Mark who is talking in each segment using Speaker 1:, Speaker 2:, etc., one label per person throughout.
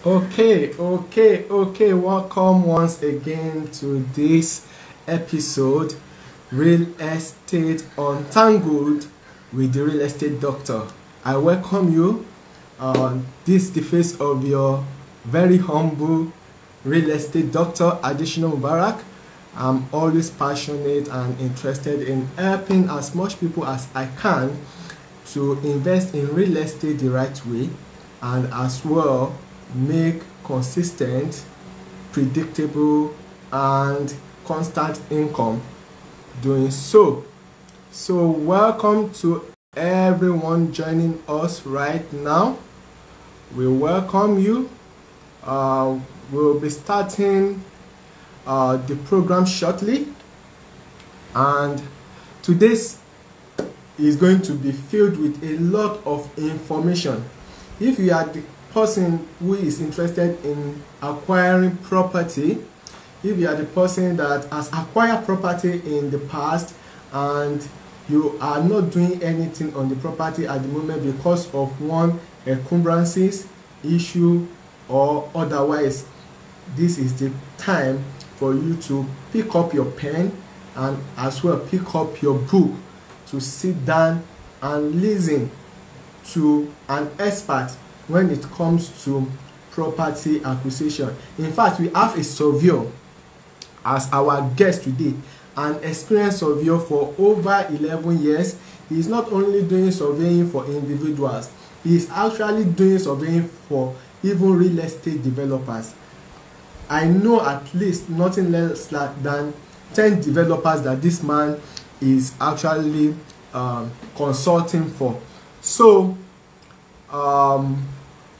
Speaker 1: Okay. Welcome once again to this episode, Real Estate Untangled with the Real Estate Doctor. I welcome you. This is the face of your very humble real estate doctor, Additional Mubarak. I'm always passionate and interested in helping as much people as I can to invest in real estate the right way and as well make consistent, predictable, and constant income doing so. So, welcome to everyone joining us right now. We welcome you. We'll be starting the program shortly, and today's is going to be filled with a lot of information. If you are the person who is interested in acquiring property, if you are the person that has acquired property in the past and you are not doing anything on the property at the moment because of one encumbrances issue or otherwise, this is the time for you to pick up your pen and as well pick up your book to sit down and listen to an expert when it comes to property acquisition. In fact, we have a surveyor as our guest today, an experienced surveyor for over 11 years. He is not only doing surveying for individuals, he is actually doing surveying for even real estate developers. I know at least nothing less than 10 developers that this man is actually consulting for. So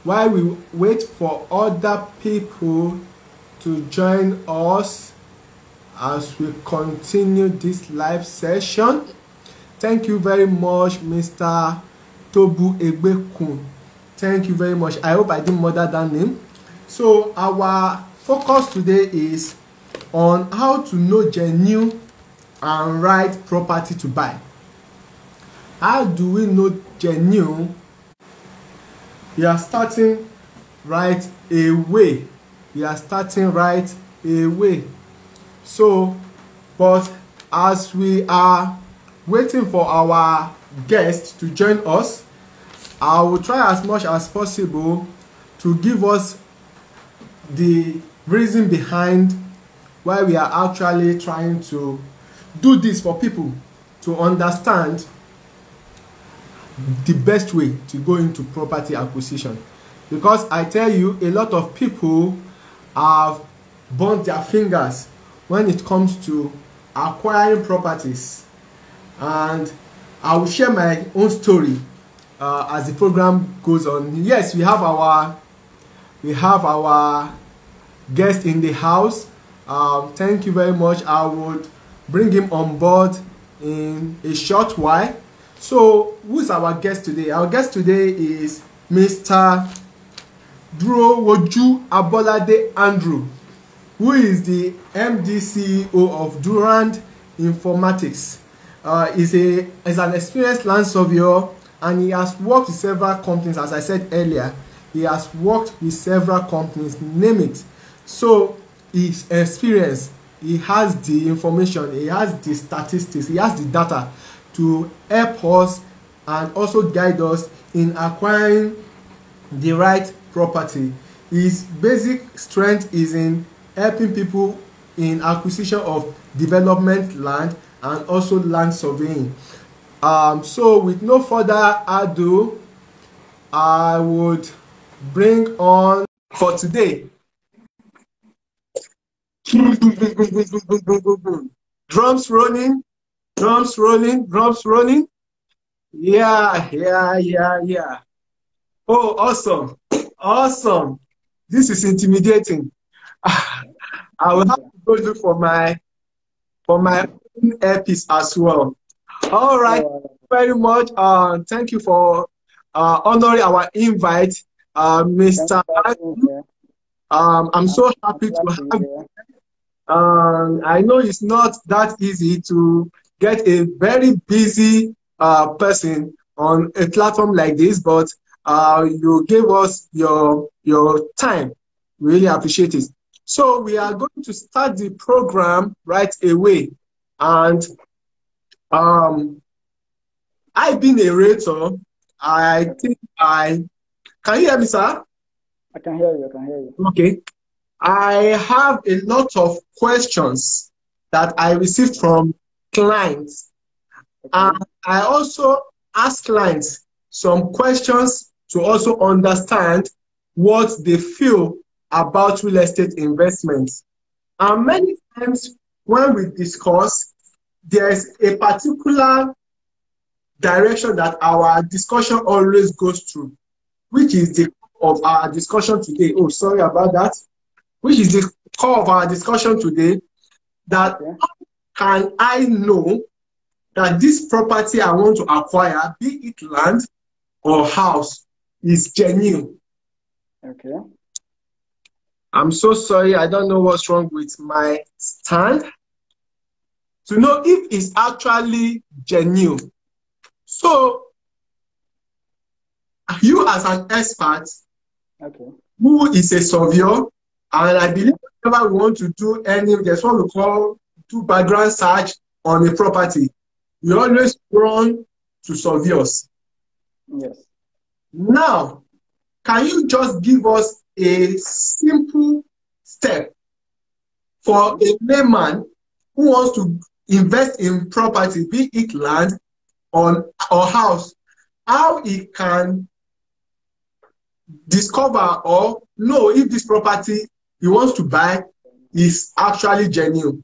Speaker 1: while we wait for other people to join us as we continue this live session, thank you very much, Mr. Tobu Egbekun. Thank you very much. I hope I didn't murder that name. So our focus today is on how to know genuine and right property to buy. How do we know genuine? We are starting right away. So, but as we are waiting for our guests to join us, I will try as much as possible to give us the reason behind why we are actually trying to do this for people to understand the best way to go into property acquisition. Because I tell you, a lot of people have burnt their fingers when it comes to acquiring properties, and I will share my own story as the program goes on. Yes, we have our guest in the house. Thank you very much. I would bring him on board in a short while. So, who's our guest today? Our guest today is Mr. Durowoju Abolade Andrew, who is the MD CEO of Durand Informatics. Is an experienced land surveyor, and he has worked with several companies. As I said earlier, he has worked with several companies, name it. So he's experienced, he has the information, he has the statistics, he has the data to help us and also guide us in acquiring the right property. His basic strength is in helping people in acquisition of development land and also land surveying. So with no further ado, I would bring on for today. Drums rolling. Yeah. Oh, awesome. This is intimidating. I will have to go look for my own earpiece as well. All right, very much. Thank you for honoring our invite, Mr. I'm so happy to have you. I know it's not that easy to get a very busy person on a platform like this, but You gave us your time. We really appreciate it. So we are going to start the program right away. And I being a rater, I think can you hear me, sir?
Speaker 2: I can hear you. I can hear you.
Speaker 1: Okay. I have a lot of questions that I received from clients.
Speaker 2: Okay.
Speaker 1: And I also ask clients some questions to also understand what they feel about real estate investments. And many times when we discuss, there's a particular direction that our discussion always goes through, which is the core of our discussion today. Oh, sorry about that. Which is the core of our discussion today, that
Speaker 2: Okay.
Speaker 1: how can I know that this property I want to acquire, be it land or house, is genuine?
Speaker 2: Okay.
Speaker 1: I'm so sorry, I don't know what's wrong with my stand. To know if it's actually genuine. So, you as an expert,
Speaker 2: Okay.
Speaker 1: who is a surveyor, and I believe whenever we want to do there's what we call do background search on a property, we always run to surveyors.
Speaker 2: Yes.
Speaker 1: Now, can you just give us a simple step for a layman who wants to invest in property, be it land or house, how he can discover or know if this property he wants to buy is actually genuine?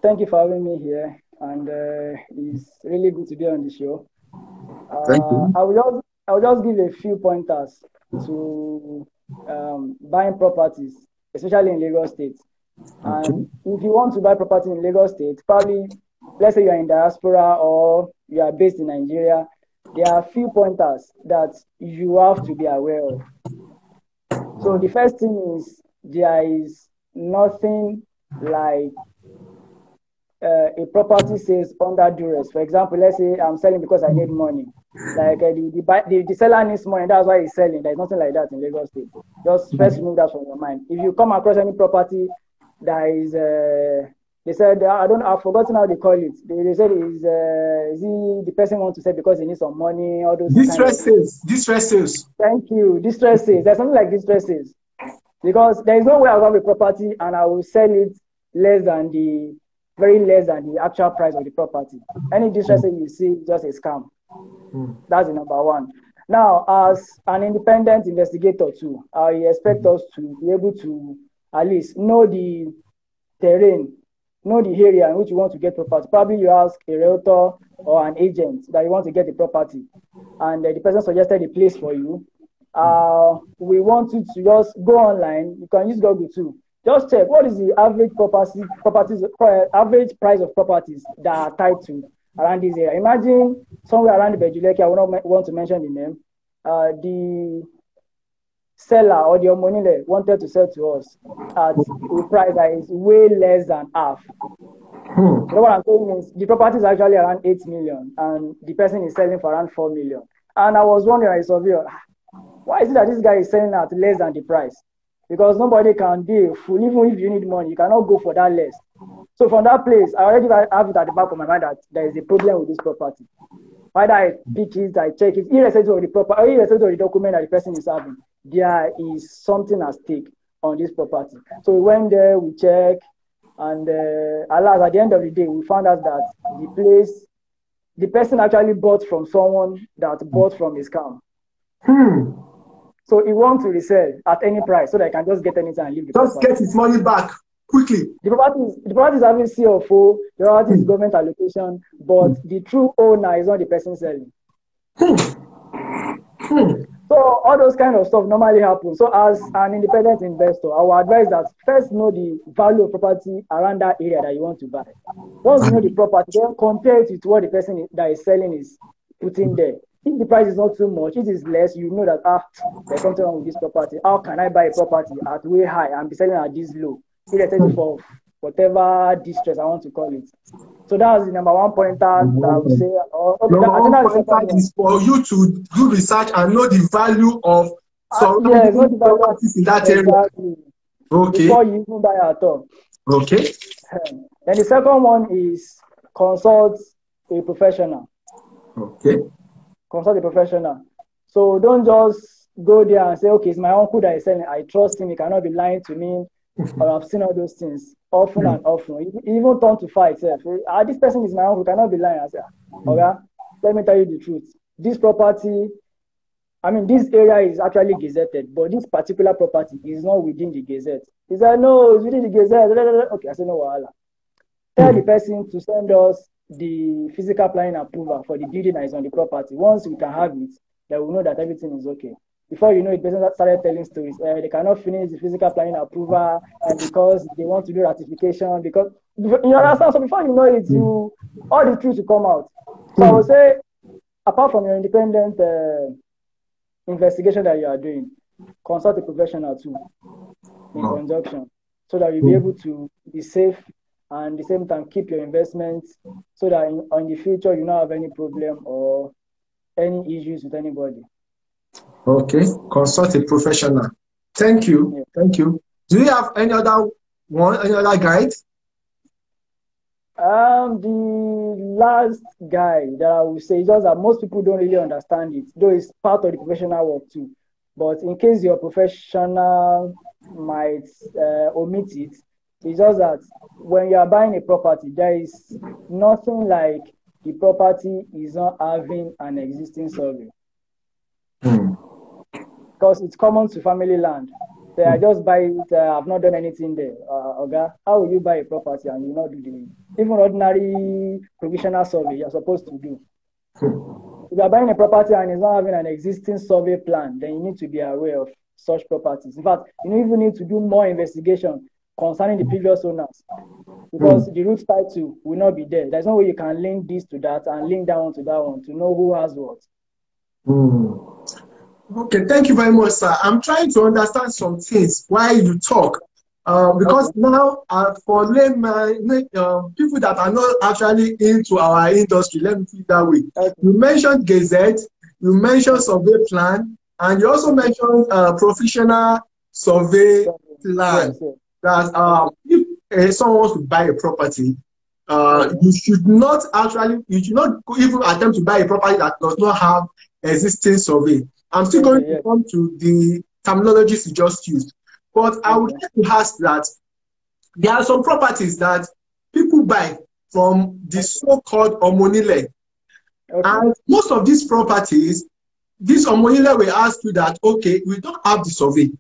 Speaker 2: Thank you for having me here, and it's really good to be on the show.
Speaker 1: Thank you.
Speaker 2: I will just give a few pointers to buying properties, especially in Lagos State.
Speaker 1: Okay.
Speaker 2: And if you want to buy property in Lagos State, probably, let's say you're in diaspora or you are based in Nigeria, there are a few pointers that you have to be aware of. So the first thing is there is nothing like a property says under duress. For example, let's say I'm selling because I need money. Like the seller needs money, that's why he's selling. There's nothing like that in Lagos State. Just first remove that from your mind. If you come across any property that is, they said, I've forgotten how they call it. They said is he the person wants to sell because he needs some money, all those
Speaker 1: Distress sales. Distress sales.
Speaker 2: Thank you. Distress sales. There's something like distress sales. Because there is no way I'll have a property and I will sell it very less than the actual price of the property. Any distress sale you see, just a scam. That's the number one. Now, as an independent investigator too, I expect us to be able to at least know the terrain, know the area in which you want to get property. Probably you ask a realtor or an agent that you want to get the property, and the person suggested a place for you. We want you to just go online. You can use Google too. Just check what is the average average price of properties that are tied to around this area. Imagine somewhere around the Bejuleke, I will not want to mention the name. The seller or the Omonile wanted to sell to us at a price that is way less than half. You know what I'm saying is the property is actually around 8 million and the person is selling for around 4 million. And I was wondering, as a surveyor, why is it that this guy is selling at less than the price? Because nobody can be a fool. Even if you need money, you cannot go for that less. So from that place, I already have it at the back of my mind that there is a problem with this property. Whether I pick it, I check it, irrespective of the property, irrespective of the document that the person is having, there is something at stake on this property. So we went there, we checked, and alas, at the end of the day, we found out that the person actually bought from someone that bought from a scam. So he wants to resell at any price so that he can just get anything and leave the property.
Speaker 1: Just get his money back quickly.
Speaker 2: The property is having CFO, the property is government allocation, but the true owner is not the person selling. So all those kind of stuff normally happen. So as an independent investor, I would advise that first know the value of property around that area that you want to buy. Once you know the property, then compare it with what the person that is selling is putting there. If the price is not too much, it is less, you know that there's something wrong with this property. How can I buy a property at way high and be selling at this low? Irrespective of whatever distress I want to call it. So that's the number one pointer that I would say.
Speaker 1: Number one pointer is for you to do research and know the value of surrounding properties in that area. Okay.
Speaker 2: Before you even buy at all.
Speaker 1: Okay.
Speaker 2: Then the second one is consult a professional.
Speaker 1: Okay.
Speaker 2: Consult a professional. So don't just go there and say, okay, it's my uncle that is selling. I trust him. He cannot be lying to me. Or I've seen all those things often and often. Even turn to fight. This person is my uncle. Cannot be lying. I say, okay, let me tell you the truth. This property, I mean, this area is actually gazetted, but this particular property is not within the gazette. He said, no, it's within the gazette. Okay, I said, no, wahala. Tell the person to send us the physical planning approval for the building that is on the property. Once we can have it, then we'll know that everything is okay. Before you know it, person started telling stories. They cannot finish the physical planning approval, and because they want to do ratification, because you understand. So before you know it, all the truth will come out. So I would say, apart from your independent investigation that you are doing, consult a professional too, in conjunction, so that you'll be able to be safe and at the same time keep your investments, so that in the future you don't have any problem or any issues with anybody.
Speaker 1: Okay, consult a professional. Thank you. Yeah. Thank you. Do you have any other guide?
Speaker 2: The last guide that I would say is just that most people don't really understand it, though it's part of the professional work too. But in case your professional might omit it, it's just that when you are buying a property, there is nothing like the property is not having an existing survey. Because it's common to family land. So I just buy it, I've not done anything there. Okay? How will you buy a property and you not do the even ordinary provisional survey you're supposed to do? If you're buying a property and it's not having an existing survey plan, then you need to be aware of such properties. In fact, you even need to do more investigation concerning the previous owners, because the root title will not be there. There's no way you can link this to that and link that one to that one to know who has what.
Speaker 1: Okay, thank you very much, sir. I'm trying to understand some things while you talk, because now for layman, people that are not actually into our industry, let me put it that way. You mentioned gazette, you mentioned survey plan, and you also mentioned professional survey plan. That if someone wants to buy a property, you should not even attempt to buy a property that does not have existing survey. I'm still going to come to the terminologies you just used. But I would like to ask that there are some properties that people buy from the so-called Omonile. And most of these properties, this Omonile will ask you that, okay, we don't have the survey.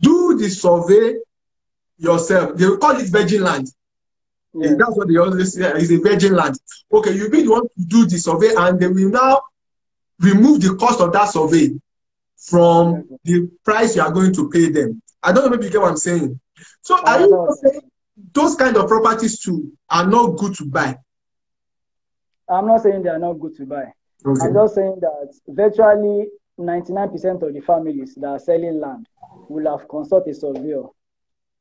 Speaker 1: Do the survey yourself. They will call it virgin land. That's what they always say, is a virgin land. Okay, you be the one to do the survey, and they will now remove the cost of that survey from the price you are going to pay them. I don't know if you get what I'm saying. So are you saying those kind of properties too are not good to buy?
Speaker 2: I'm not saying they are not good to buy. I'm just saying that virtually 99% of the families that are selling land will have consulted a surveyor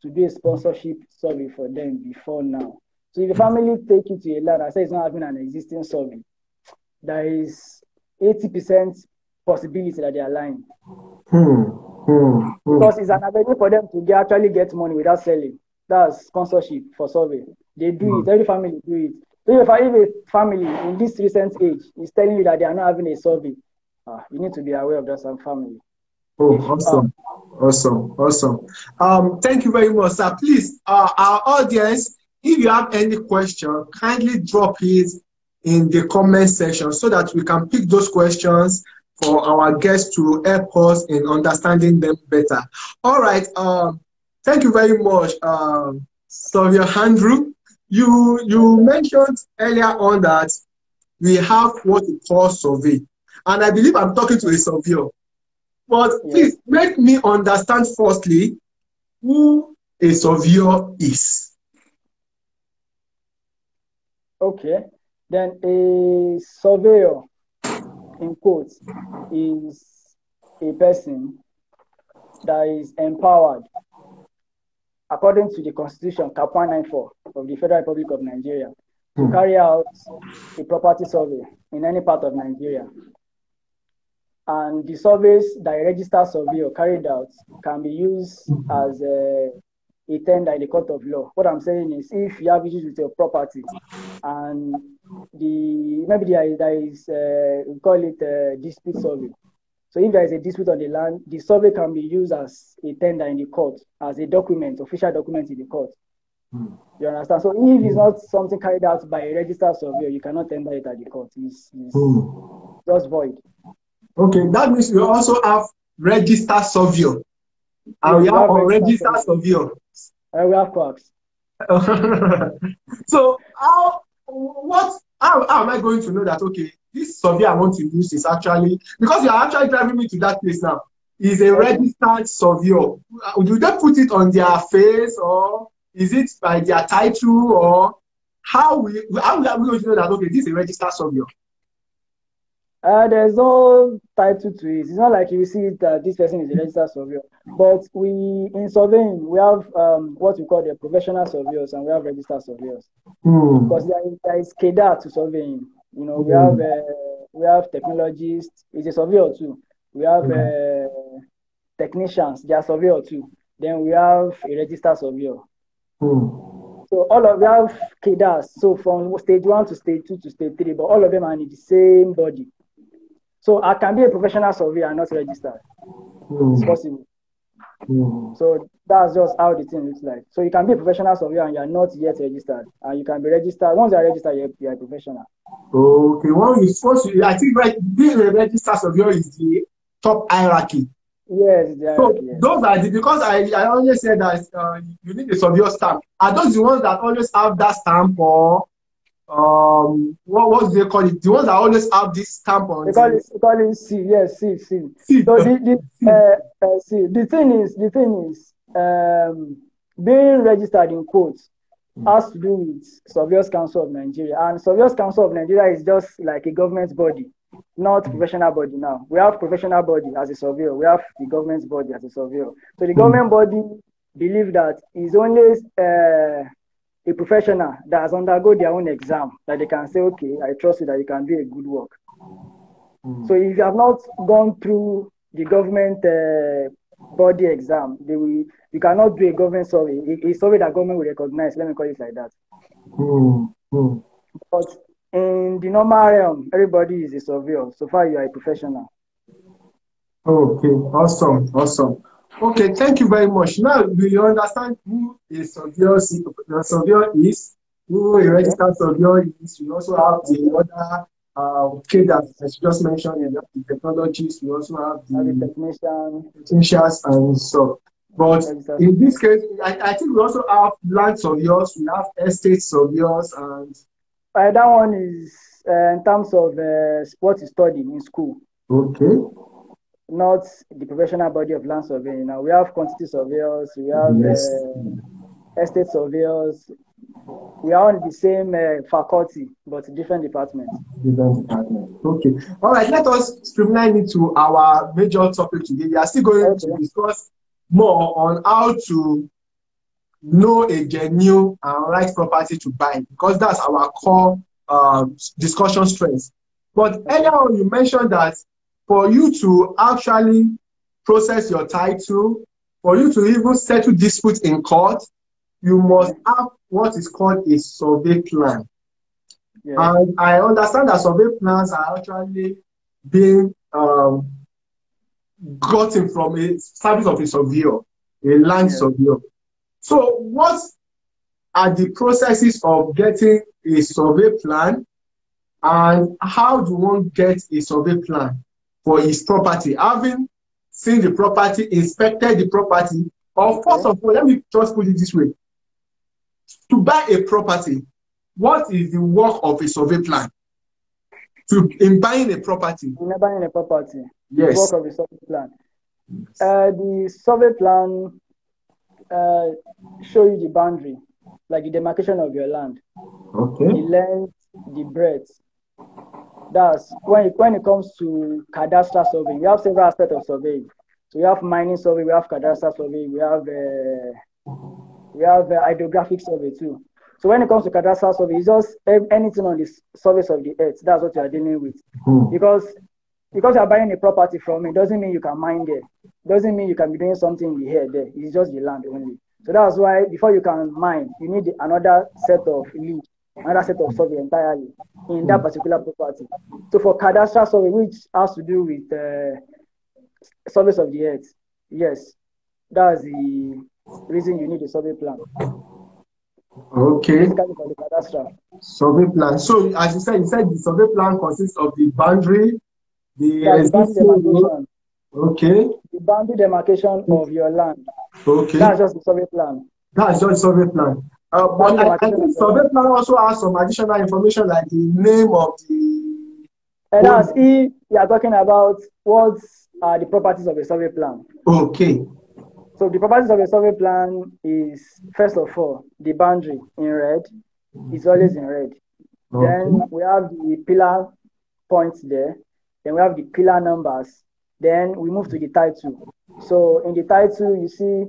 Speaker 2: to do a sponsorship survey for them before now. So if the family take it to a land and say it's not having an existing survey, there is 80% possibility that they are lying. Because it's an avenue for them to actually get money without selling. That's sponsorship for survey. They do it. Every family do it. So if a family in this recent age is telling you that they are not having a survey, you need to be aware of that family.
Speaker 1: Awesome. Thank you very much, sir. Please, our audience, if you have any question, kindly drop it in the comment section so that we can pick those questions for our guests to help us in understanding them better. All right. Thank you very much, Sylvia Andrew. You mentioned earlier on that we have what we call survey, and I believe I'm talking to a surveyor. But please make me understand firstly who a surveyor is.
Speaker 2: Okay. Then a surveyor, in quotes, is a person that is empowered according to the Constitution, Cap 194 of the Federal Republic of Nigeria, to carry out a property survey in any part of Nigeria. And the surveys that a registered surveyor carried out can be used as a tender in the court of law. What I'm saying is, if you have issues with your property and maybe there is we call it a dispute survey. So if there is a dispute on the land, the survey can be used as a tender in the court, as a document, official document in the court. You understand? So if it's not something carried out by a registered surveyor, you cannot tender it at the court. It's just void.
Speaker 1: Okay, that means we also have registered surveyor. And we have unregistered surveyor.
Speaker 2: We have quacks.
Speaker 1: So how am I going to know that, okay, this survey I want to use is actually, because you are actually driving me to that place now, is a registered surveyor. Do they put it on their face, or is it by their title, or how are we going to know that, okay, this is a registered surveyor?
Speaker 2: There's no title to it. It's not like you see that this person is a registered surveyor. But in surveying, we have what we call the professional surveyors, and we have registered surveyors. Because there is CADA to surveying. You know, we have technologists. It's a surveyor too. We have technicians. They are surveyor too. Then we have a registered surveyor. So we have CADAs. So from stage 1 to stage 2 to stage 3, but all of them are in the same body. So I can be a professional surveyor and not registered. It's possible. So that's just how the thing looks like. So you can be a professional surveyor and you're not yet registered. And you can be registered. Once you're registered, you're a professional.
Speaker 1: Okay. Well, you're supposed to, I think being a registered surveyor is the top hierarchy.
Speaker 2: Yes,
Speaker 1: so those are because I always say that you need a surveyor stamp. Are those the ones that always have that stamp, or what do they call it? The ones that always have this stamp on.
Speaker 2: They call it C. Yes, C. So the thing is, being registered in quotes has to do with Surveyors Council of Nigeria, and Surveyors Council of Nigeria is just like a government body, not professional body. Now we have professional body as a surveyor, we have the government body as a surveyor. So the government body believe that is only a professional that has undergone their own exam that they can say, okay, I trust you that you can do a good work. So if you have not gone through the government body exam, you cannot do a government survey, a survey that government will recognize. Let me call it like that. But in the normal realm, everybody is a surveyor. So far, you are a professional.
Speaker 1: Okay, awesome. Okay, thank you very much. Now, do you understand who a surveyor is, who a registered surveyor is? We also have the other cadres, as you just mentioned, and the technologists. We also have the technicians and so. But in this case, I think we also have land surveyors, we have estate surveyors, and
Speaker 2: that one is in terms of what you study in school.
Speaker 1: Okay.
Speaker 2: Not the professional body of land surveying. Now we have quantity surveyors, we have estate surveyors. We are on the same faculty, but different departments.
Speaker 1: Okay. All right. Let us streamline into our major topic today. We are still going to discuss more on how to know a genuine and right property to buy, because that's our core discussion strength. But earlier on, you mentioned that for you to actually process your title, for you to even settle disputes in court, you must have what is called a survey plan. And I understand that survey plans are actually being gotten from a service of a surveyor, a land surveyor. So what are the processes of getting a survey plan, and how do one get a survey plan for his property? Having seen the property, inspected the property, or first of all, let me just put it this way. To buy a property, what is the work of a survey plan? In buying a property.
Speaker 2: In buying a property.
Speaker 1: Yes.
Speaker 2: The work of the survey plan. The survey plan show you the boundary, like the demarcation of your land.
Speaker 1: Okay.
Speaker 2: The length, the breadth. That's when it comes to cadastral surveying. We have several aspects of surveying. So we have mining survey, we have cadastral survey, we have We have hydrographic survey too. So when it comes to cadastral survey, it's just anything on the surface of the earth. That's what you are dealing with. Because you are buying a property from it doesn't mean you can mine there. Doesn't mean you can be doing something in the air there. It's just the land only. So that's why before you can mine, you need another set of lead, another set of survey entirely in that particular property. So for cadastral survey, which has to do with surface of the earth, yes, that's the reason you need a survey plan.
Speaker 1: Okay.
Speaker 2: Basically for the cadastral.
Speaker 1: Survey plan. So as you said the survey plan consists of the boundary, the
Speaker 2: boundary demarcation.
Speaker 1: Okay.
Speaker 2: The boundary demarcation of your land.
Speaker 1: Okay.
Speaker 2: That's just the survey plan.
Speaker 1: That's just survey plan. But I think survey plan also has some additional information like the name of the.
Speaker 2: And that's if you are talking about what are the properties of a survey plan.
Speaker 1: Okay.
Speaker 2: So the properties of a survey plan is, first of all, the boundary in red. It's always in red. Okay. Then we have the pillar points there. Then we have the pillar numbers. Then we move to the title. So in the title, you see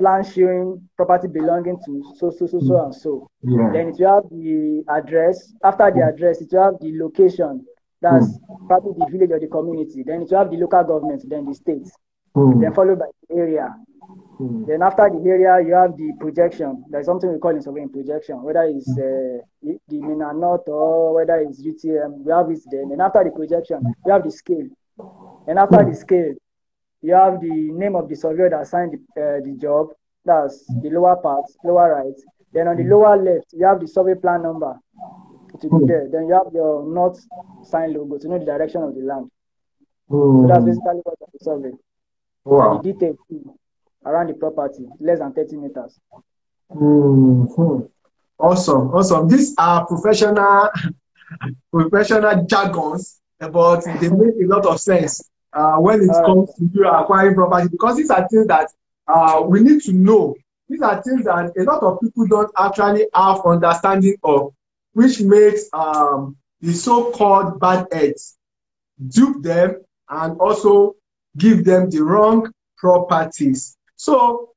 Speaker 2: plan showing property belonging to so and so. Yeah. Then it will have the address. After the address, it will have the location. That's probably the village or the community. Then it will have the local government, then the state. Then followed by the area. Then after the area, you have the projection. There's something we call in surveying projection, whether it's the Mina North or whether it's UTM, we have it there. Then after the projection, you have the scale. And after the scale, you have the name of the surveyor that assigned the job. That's the lower part, lower right. Then on the lower left, you have the survey plan number to be there. Then you have your north sign logo to know the direction of the land. So that's basically what the survey. Wow. And the detail around the property, less than 30 meters.
Speaker 1: Awesome. These are professional jargons, but they make a lot of sense when it comes to you acquiring property, because these are things that we need to know. These are things that a lot of people don't actually have understanding of, which makes the so-called bad eggs dupe them and also give them the wrong properties. So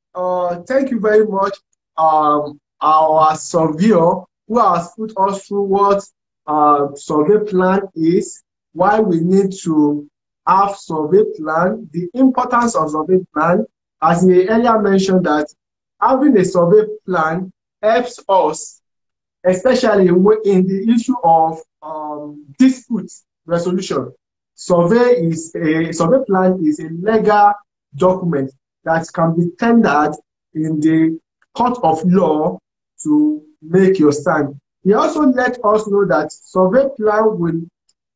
Speaker 1: thank you very much, our surveyor, who has put us through what survey plan is, why we need to have survey plan, the importance of survey plan. As he earlier mentioned, that having a survey plan helps us, especially in the issue of dispute resolution. Survey plan is a legal document that can be tendered in the court of law to make your stand. He also let us know that survey plan will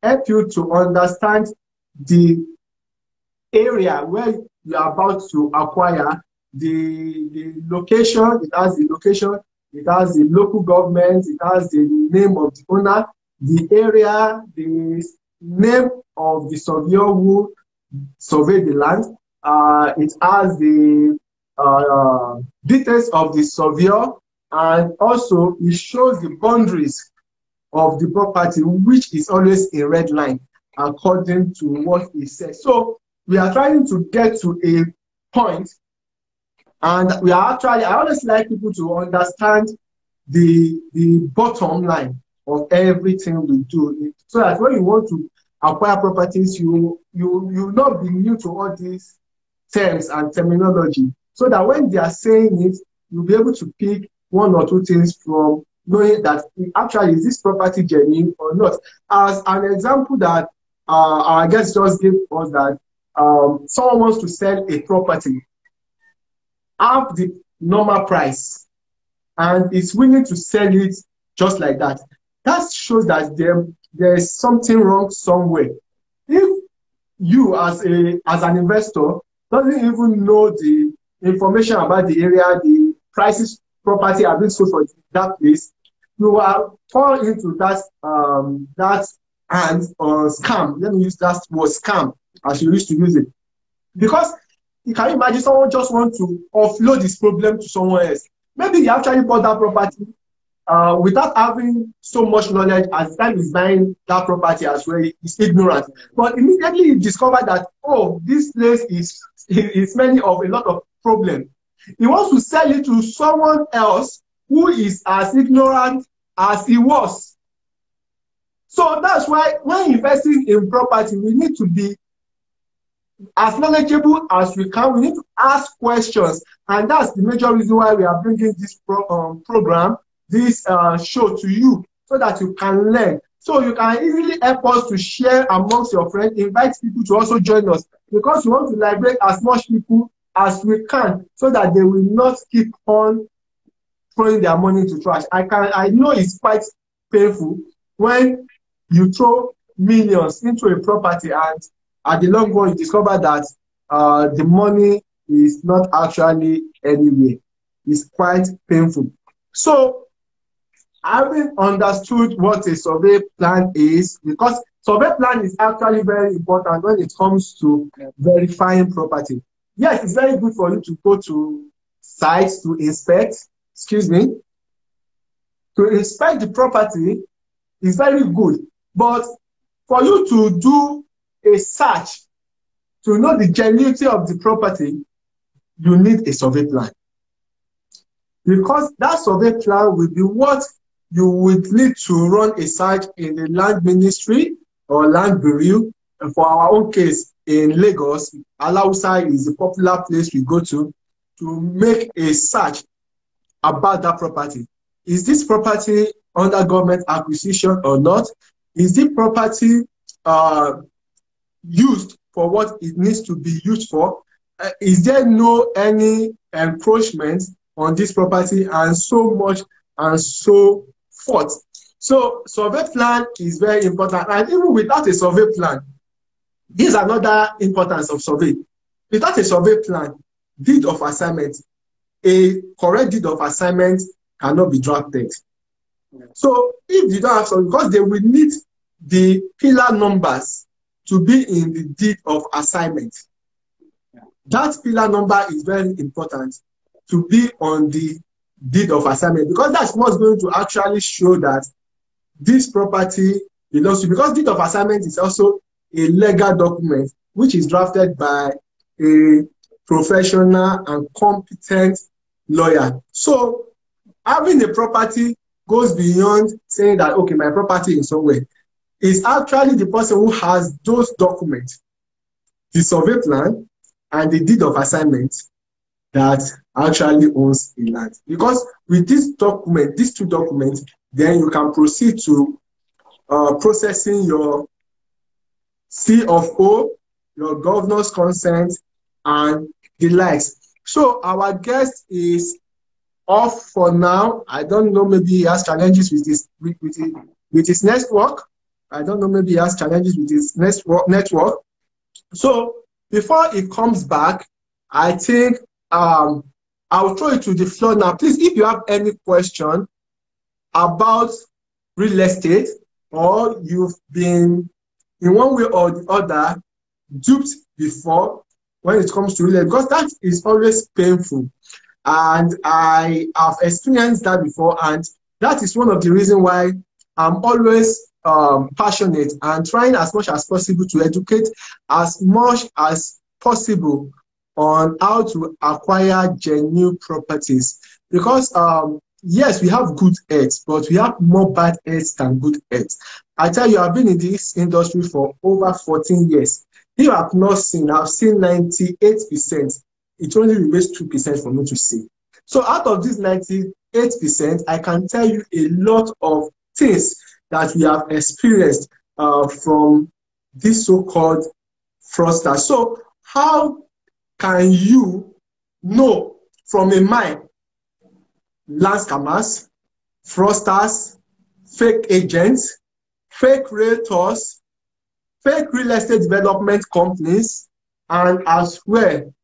Speaker 1: help you to understand the area where you are about to acquire, the location. It has the location, it has the local government, it has the name of the owner, the area, the name of the surveyor who surveyed the land. It has the details of the surveyor, and also it shows the boundaries of the property, which is always in red line according to what it says. So we are trying to get to a point, and we are actually, I always like people to understand the bottom line of everything we do, so that when you want to acquire properties, you not be new to all these terms and terminology, so that when they are saying it, you'll be able to pick one or two things from knowing that actually is this property genuine or not. As an example that our guest just gave us, that someone wants to sell a property, have the normal price, and is willing to sell it just like that. That shows that there is something wrong somewhere. If you as an investor doesn't even know the information about the area, the prices property are being sold for that place, you will fall into that scam. Let me use that word scam as you used to use it. Because you can imagine someone just want to offload this problem to someone else. Maybe he actually bought that property without having so much knowledge. As the time he's buying that property as well, he's ignorant. But immediately he discovered that, oh, this place is smelling of a lot of problems. He wants to sell it to someone else who is as ignorant as he was. So that's why when investing in property, we need to be as knowledgeable as we can. We need to ask questions, and that's the major reason why we are bringing this program, this show to you, so that you can learn. So you can easily help us to share amongst your friends, invite people to also join us, because we want to liberate as much people as we can, so that they will not keep on throwing their money into trash. I know it's quite painful when you throw millions into a property and at the long run you discover that the money is not actually anywhere. It's quite painful. So having understood what a survey plan is, because survey plan is actually very important when it comes to verifying property. Yes, it's very good for you to go to sites to inspect, to inspect the property is very good. But for you to do a search to know the genuinity of the property, you need a survey plan. Because that survey plan will be what you would need to run a search in the land ministry or land bureau. And for our own case in Lagos, Alausa is a popular place we go to make a search about that property. Is this property under government acquisition or not? Is the property used for what it needs to be used for? Is there any encroachment on this property, and so much and so forth? So survey plan is very important, and even without a survey plan, this is another importance of survey. Without a survey plan, deed of assignment, a correct deed of assignment cannot be drafted. So if you don't have some, because they will need the pillar numbers to be in the deed of assignment. That pillar number is very important to be on the deed of assignment, because that's what's going to actually show that this property belongs to you. Because deed of assignment is also a legal document which is drafted by a professional and competent lawyer. So having a property goes beyond saying that, okay, my property is somewhere. It's actually the person who has those documents, the survey plan and the deed of assignment, that actually owns a land. Because with this document, these two documents, then you can proceed to processing your C of O, your governor's consent, and the likes. So our guest is off for now. I don't know, maybe he has challenges with his network. I don't know, maybe he has challenges with his network. So before he comes back, I think I'll throw it to the floor now. Please, if you have any question about real estate, or you've been in one way or the other duped before when it comes to real estate, because that is always painful. And I have experienced that before, and that is one of the reasons why I'm always passionate and trying as much as possible to educate as much as possible on how to acquire genuine properties. Because yes, we have good heads, but we have more bad heads than good heads. I tell you, I've been in this industry for over 14 years. If I've not seen, I've seen 98%. It only remains 2% for me to see. So out of this 98%, I can tell you a lot of things that we have experienced from this so-called fraudster. So how can you know from a mile land scammers, fraudsters, fake agents, fake realtors, fake real estate development companies, and as well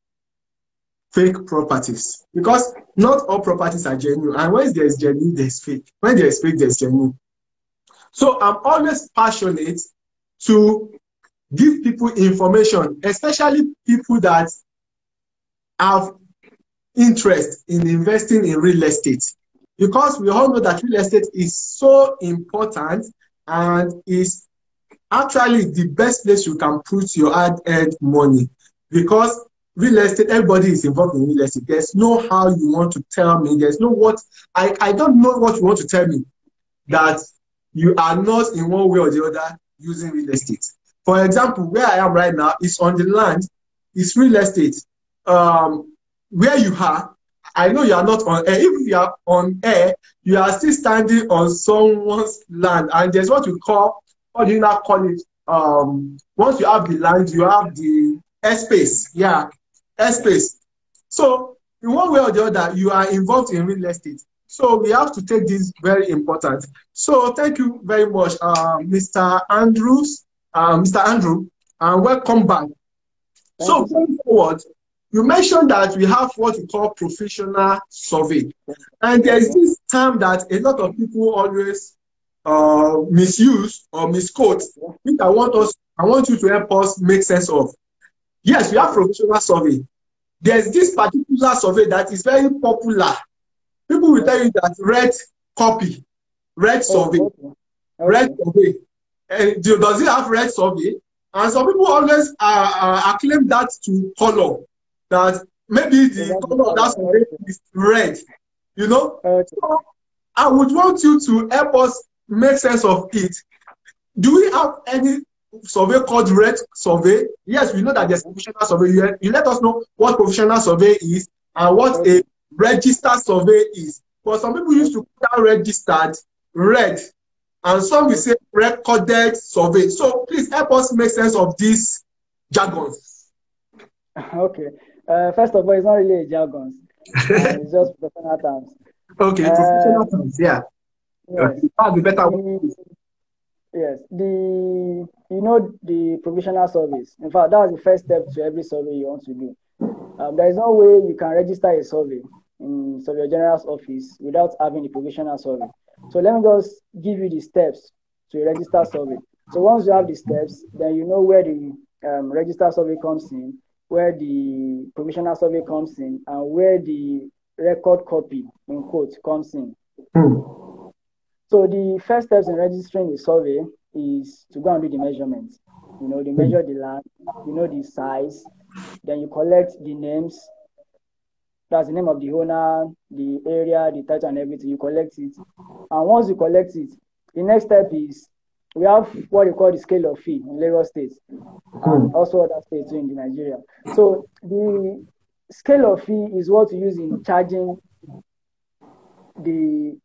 Speaker 1: fake properties? Because not all properties are genuine, and when there's genuine, there's fake. When there's fake, there's genuine. So I'm always passionate to give people information, especially people that have interest in investing in real estate, because we all know that real estate is so important and is actually the best place you can put your hard-earned money. Because real estate, everybody is involved in real estate. There's no how you want to tell me. There's no what, I don't know what you want to tell me that you are not in one way or the other using real estate. For example, where I am right now is on the land, it's real estate. Where you are, I know you are not on air. If you are on air, you are still standing on someone's land. And there's what you call, what do you now call it? Once you have the land, you have the airspace. Yeah, airspace. So in one way or the other, you are involved in real estate. So we have to take this very important. So thank you very much, Mr. Andrews, Mr. Andrew, and welcome back. So going forward, you mentioned that we have what we call professional survey. And there's this term that a lot of people always misuse or misquote, which I want you to help us make sense of. Yes, we have professional survey. There's this particular survey that is very popular. People will tell you that red survey. Red survey. And does it have red survey? And some people always acclaim that to color. That maybe the color of that survey is red. You know? So I would want you to help us make sense of it. Do we have any survey called red survey? Yes, we know that there's professional survey. You let us know what professional survey is and what a registered survey is. But some people used to put out registered red, and some will say recorded survey. So please help us make sense of these jargons.
Speaker 2: Okay. First of all, it's not really a jargon. It's just professional terms.
Speaker 1: Okay, professional terms, yeah.
Speaker 2: Yes.
Speaker 1: That'd be better.
Speaker 2: Yes. The provisional surveys. In fact, that's the first step to every survey you want to do. There is no way you can register a survey in Surveyor General's office without having a provisional survey. So let me just give you the steps to a registered survey. So once you have the steps, then you know where the registered survey comes in, where the provisional survey comes in, and where the record copy, in quotes, comes in. So the first steps in registering the survey is to go and do the measurements. You know, they measure the land, you know the size, then you collect the names. That's the name of the owner, the area, the title, and everything. You collect it. And once you collect it, the next step is we have what you call the scale of fee in Lagos State and also other states in Nigeria. So the scale of fee is what you use in charging the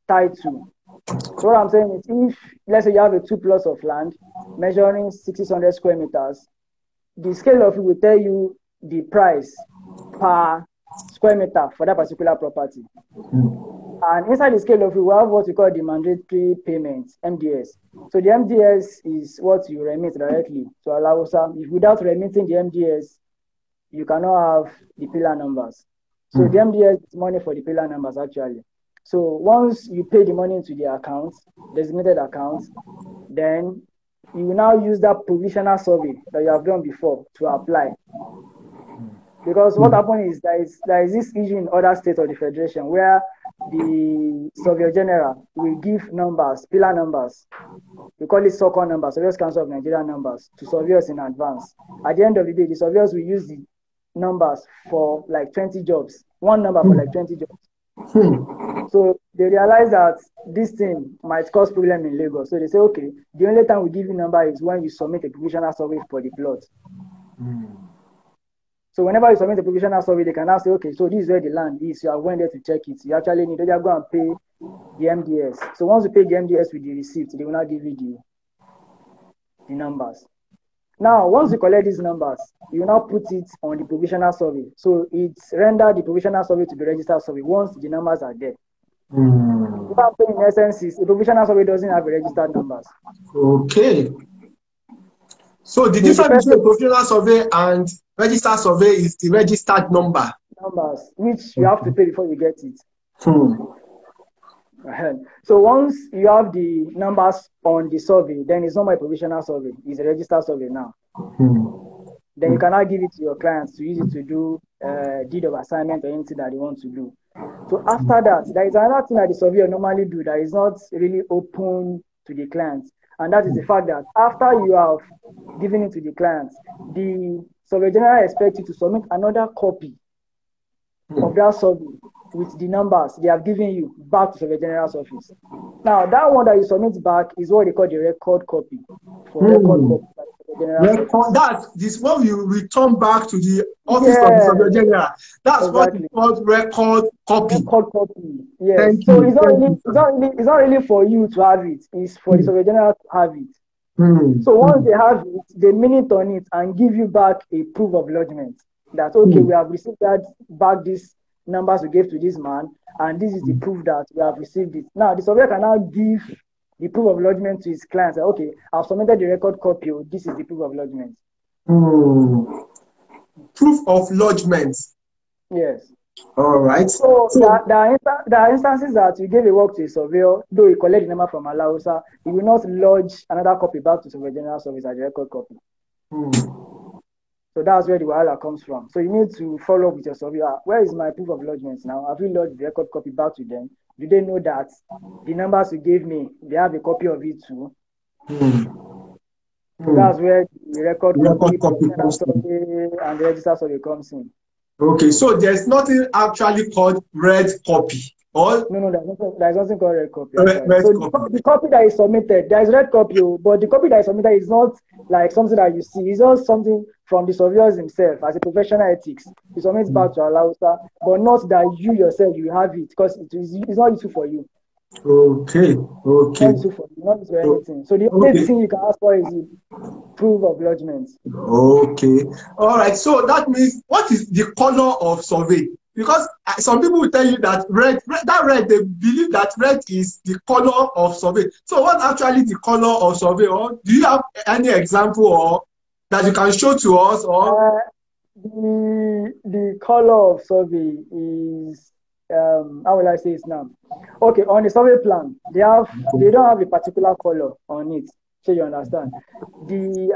Speaker 2: title. So what I'm saying is, if let's say you have a 2 plots of land measuring 600 square meters, the scale of fee will tell you the price per square meter for that particular property. And inside the scale of fee, we have what we call the mandatory payments, MDS. So the MDS is what you remit directly to Alausa. If without remitting the MDS, you cannot have the pillar numbers. So the MDS is money for the pillar numbers actually. So once you pay the money into the account, designated account, then you will now use that provisional survey that you have done before to apply. Because what happens is there is this issue in other states of the federation where the Surveyor General will give numbers, pillar numbers, we call it SOCON numbers, Surveyors Council of Nigeria numbers, to surveyors in advance. At the end of the day, the surveyors will use the numbers for like 20 jobs, one number for like 20 jobs. So they realize that this thing might cause problem in Lagos. So they say, okay, the only time we give you number is when you submit a provisional survey for the plot. So whenever you submit a provisional survey, they can now say, okay, so this is where the land is. You are going there to check it. You actually need to go and pay the MDS. So once you pay the MDS with the receipt, they will now give you the numbers. Now, once you collect these numbers, you now put it on the provisional survey. So it's render the provisional survey to be registered survey once the numbers are there. What I'm saying in essence is the provisional survey doesn't have registered numbers.
Speaker 1: Okay. So the difference between provisional survey and registered survey is the registered number.
Speaker 2: Numbers, which you have to pay before you get it. So once you have the numbers on the survey, then it's not my provisional survey, it's a registered survey now. Then you cannot give it to your clients to use it to do deed of assignment or anything that they want to do. So after that, there is another thing that the surveyor normally do that is not really open to the clients. and that is the fact that after you have given it to the clients, the survey general expects you to submit another copy of that survey with the numbers they have given you back to survey general's office. Now, that one that you submit back is what they call the record copy. For record copy.
Speaker 1: That's this what you return back to the office of the survey general. That's what is called record copy.
Speaker 2: Record copy. Yes. So it's not really for you to have it. It's for the survey general to have it. So once they have it, they minute on it and give you back a proof of lodgement. That okay, we have received that back, these numbers we gave to this man, and this is the proof that we have received it. Now the surveyor can now give the proof of lodgement to his clients. Okay, I've submitted the record copy. This is the proof of lodgement.
Speaker 1: Proof of lodgement.
Speaker 2: Yes.
Speaker 1: All right.
Speaker 2: So there are instances that you gave a work to a surveyor, though you collect the number from Alausa, you will not lodge another copy back to survey general service as a record copy. So that's where the wahala comes from. So you need to follow up with your surveyor. Where is my proof of lodgement now? Have you lodged the record copy back to them? Do they know that the numbers you gave me, they have a copy of it too? So that's where the record copy and the register survey comes in. Okay, so there's nothing actually called red copy. Or no, there's nothing called red copy. So the copy that is submitted, there is red copy, but the copy that is submitted is not like something that you see. It's just something from the surveyors himself as a professional ethics. He submits back to Alausa, but not that you yourself you have it, because it's not useful for you. Okay. Not useful for you, not useful for anything. So the only thing you can ask for is the proof of lodgement. Okay. All right. So that means, what is the color of survey? Because some people will tell you that red, they believe that red is the color of survey. So what actually the color of survey? Or do you have any example or that you can show to us? Or the color of survey is how will I say it now? Okay, on the survey plan, they don't have a particular color on it. So you understand.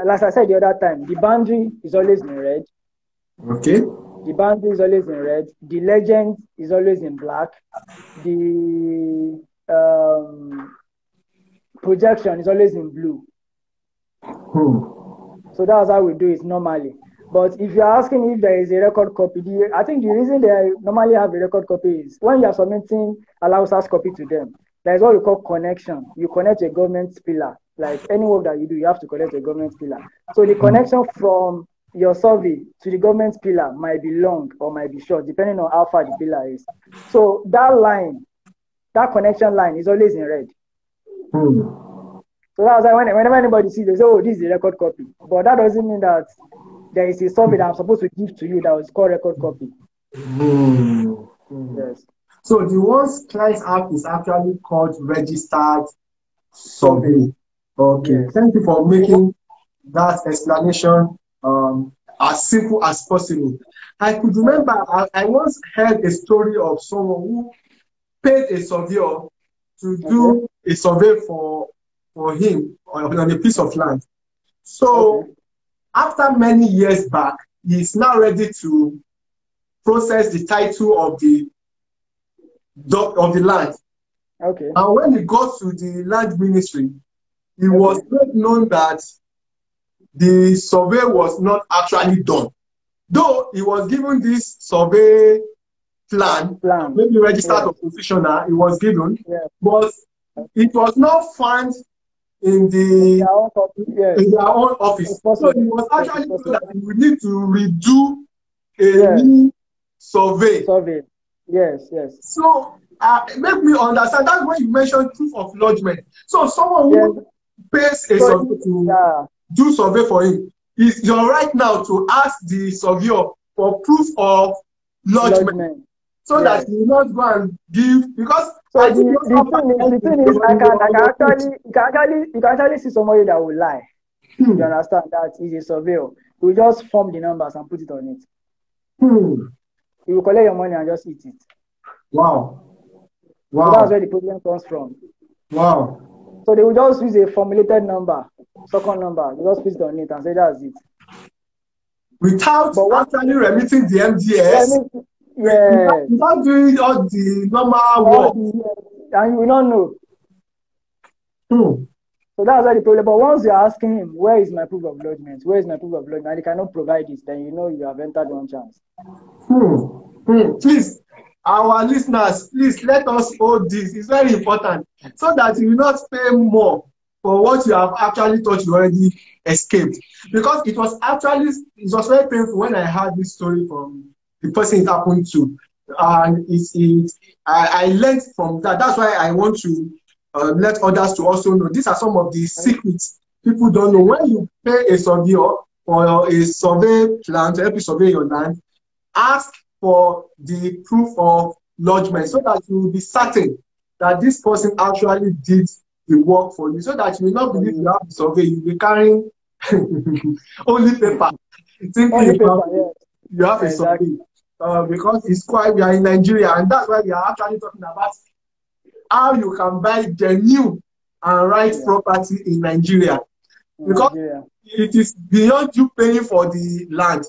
Speaker 2: Like I said the other time, the boundary is always in red. Okay. The boundary is always in red. The legend is always in black. The projection is always in blue. So that's how we do it normally. But if you're asking if there is a record copy, I think the reason they normally have a record copy is when you are submitting Alausa's copy to them, there is what we call connection. You connect a government pillar. Like any work that you do, you have to connect a government pillar. So the connection from your survey to the government pillar might be long or might be short, depending on how far the pillar is. So that line, that connection line is always in red. So that's why whenever anybody sees, they say, oh, this is a record copy. But that doesn't mean that there is a survey that I'm supposed to give to you that was called record copy. Yes. So the ones clients have is actually called registered survey. Okay. Yes. Thank you for making that explanation as simple as possible. I could remember I once heard a story of someone who paid a surveyor to do a survey for him on a piece of land. So after many years back, he is now ready to process the title of the land. Okay. And when he got to the land ministry, it was not known that the survey was not actually done. Though he was given this survey plan. Maybe registered or professional, it was given, but it was not found in their own office. So it was actually told that we need to redo a new survey. Yes. So make me understand. That's when you mentioned proof of lodgement. So someone who pays a survey to do survey for him, is your right now to ask the surveyor for proof of lodgement. So that you will not go and give, because so the thing is, you can actually see somebody that will lie. You understand that he's a surveyor. He will just form the numbers and put it on it. He will collect your money and just eat it. Wow. So that's where the problem comes from. Wow. So they will just use a formulated number, second number. They just put it on it and say that's it. Without actually remitting the MDS. Without doing all the normal work. And you will not know. So that's why the problem. But once you're asking him, where is my proof of lodgement? Where is my proof of lodgement? And he cannot provide it, then you know you have entered one chance.
Speaker 1: Please, our listeners, please let us hold this. It's very important so that you will not pay more for what you have actually thought you already escaped. Because it was very painful when I heard this story from the person it happened to. And I learned from that. That's why I want to let others to also know. These are some of the secrets people don't know. When you pay a surveyor or a survey plan to help you survey your land, ask for the proof of lodgement so that you will be certain that this person actually did the work for you, so that you will not believe you have the survey, you will be carrying only paper. You have a survey. Because we are in Nigeria, and that's why we are actually talking about how you can buy genuine and right property in Nigeria. Because it is beyond you paying for the land.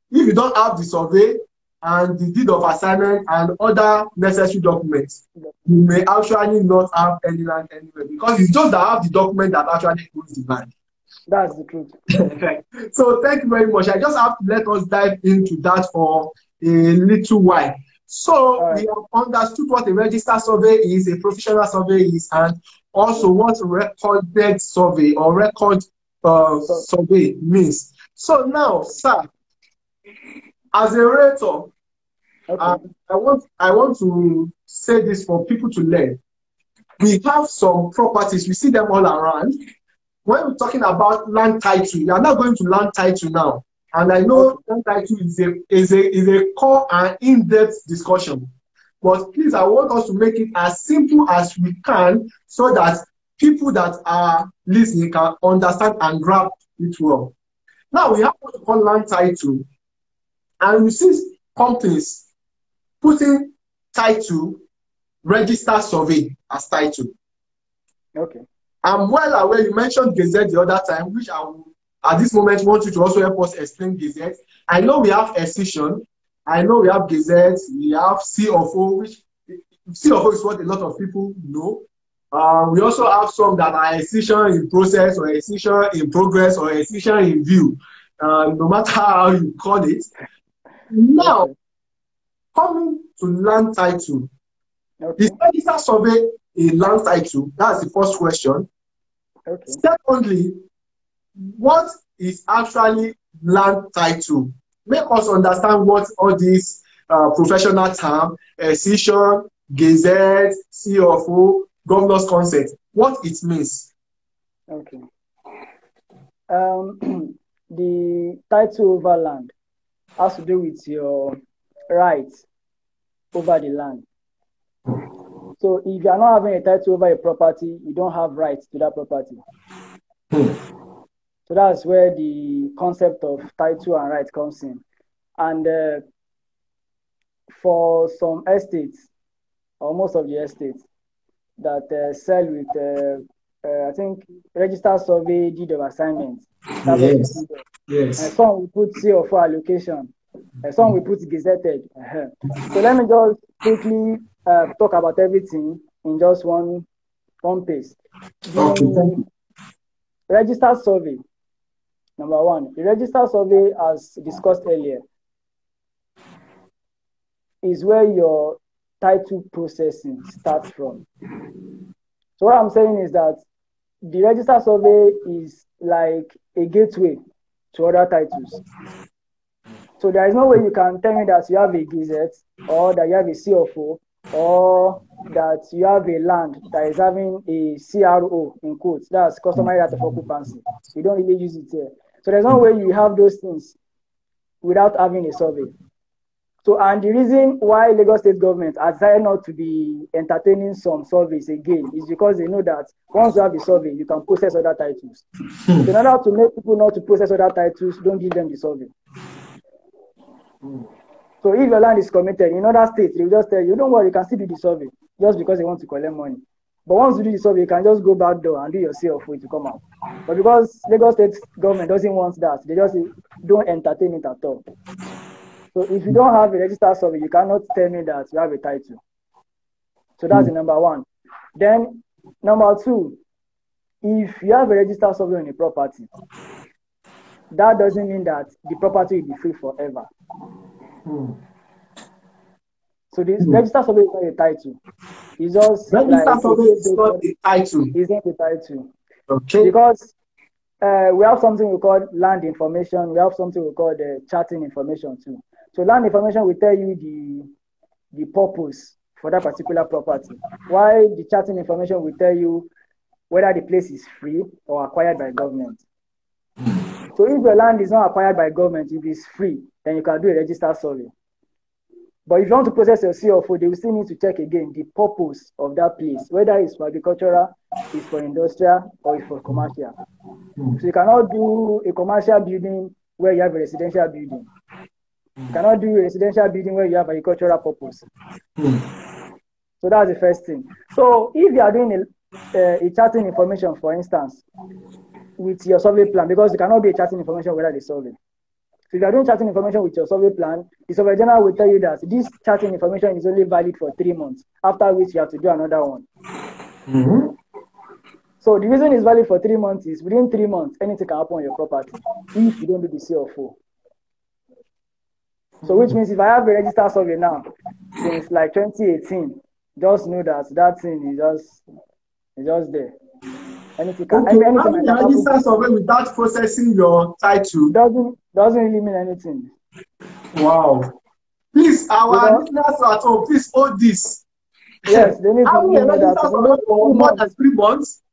Speaker 1: If you don't have the survey and the deed of assignment and other necessary documents, you may actually not have any land anywhere, because it's just that have the document that actually owns the land.
Speaker 2: That's the truth.
Speaker 1: So thank you very much. I just have to let us dive into that for a little while. So we have understood what a registered survey is, a professional survey is, and also what recorded survey or record survey means. So now, sir, as a rater, I want to say this for people to learn. We have some properties, we see them all around. When we're talking about land title, we are not going to land title now. And I know land title is a core and in-depth discussion. But please, I want us to make it as simple as we can so that people that are listening can understand and grab it well. Now, we have what we call land title. And you see companies putting title, register survey as title.
Speaker 2: Okay.
Speaker 1: I'm well aware you mentioned Gazette the other time, which I will, at this moment, want you to also help us explain Gazette. I know we have Accession. I know we have Gazette. We have C of O, which C of O is what a lot of people know. We also have some that are Accession in process, or Accession in progress, or Accession in view, no matter how you call it. Now, coming to land title, is register survey a land title? That's the first question. Secondly, what is actually land title? Make us understand what all these professional terms, Accession, Gazette, CFO, governor's consent, what it means.
Speaker 2: Okay. The title over land has to do with your rights over the land. So if you are not having a title over a property, you don't have rights to that property. So that's where the concept of title and right comes in. And for some estates, or most of the estates that sell with, I think, registered survey, deed of assignment.
Speaker 1: Yes.
Speaker 2: And some will put CO for allocation. And some will put gazetted. So let me just quickly talk about everything in just one pace. The registered survey, number one. The registered survey, as discussed earlier, is where your title processing starts from. So what I'm saying is that the registered survey is like a gateway to other titles. So there is no way you can tell me that you have a gazette, or that you have a CFO, or that you have a land that is having a CRO, in quotes, that's customary right of occupancy. We don't really use it here. So there's no way you have those things without having a survey. So, and the reason why Lagos State government has decided not to be entertaining some surveys again is because they know that once you have a survey, you can process other titles. So in order to make people not to process other titles, don't give them the survey. So if your land is committed in other states, they will just tell you, don't worry, you can still do the survey, just because they want to collect money. But once you do the survey, you can just go back door and do your CFO to come out. But because Lagos State government doesn't want that, they just don't entertain it at all. So if you don't have a registered survey, you cannot tell me that you have a title. So that's the number one. Then number two, if you have a registered survey on a property, that doesn't mean that the property will be free forever. So this registered survey is not a title. It's just
Speaker 1: registered survey is not a title.
Speaker 2: It's not a title.
Speaker 1: Okay.
Speaker 2: Because we have something we call land information. We have something we call the charting information too. So land information will tell you the purpose for that particular property. While the charting information will tell you whether the place is free or acquired by government. So if your land is not acquired by government, if it's free, then you can do a registered survey. But if you want to process your CFO, they will still need to check again the purpose of that place, whether it's for agricultural, it's for industrial, or it's for commercial. So you cannot do a commercial building where you have a residential building. You cannot do a residential building where you have agricultural purpose. So that's the first thing. So if you are doing a charting information, for instance, with your survey plan, because you cannot do a charting information without the survey. So if you are doing charting information with your survey plan, the survey general will tell you that this charting information is only valid for 3 months, after which you have to do another one. So the reason it's valid for 3 months is within 3 months, anything can happen on your property if you don't do the CFO. So which means if I have a registered survey now, since like 2018, just know that that thing is just there. Anything can,
Speaker 1: okay,
Speaker 2: anything
Speaker 1: having a registered survey without processing your title
Speaker 2: doesn't really mean anything.
Speaker 1: Wow. Please, our listeners at home, please hold this.
Speaker 2: Yes, they need
Speaker 1: having a registered survey for more than 3 months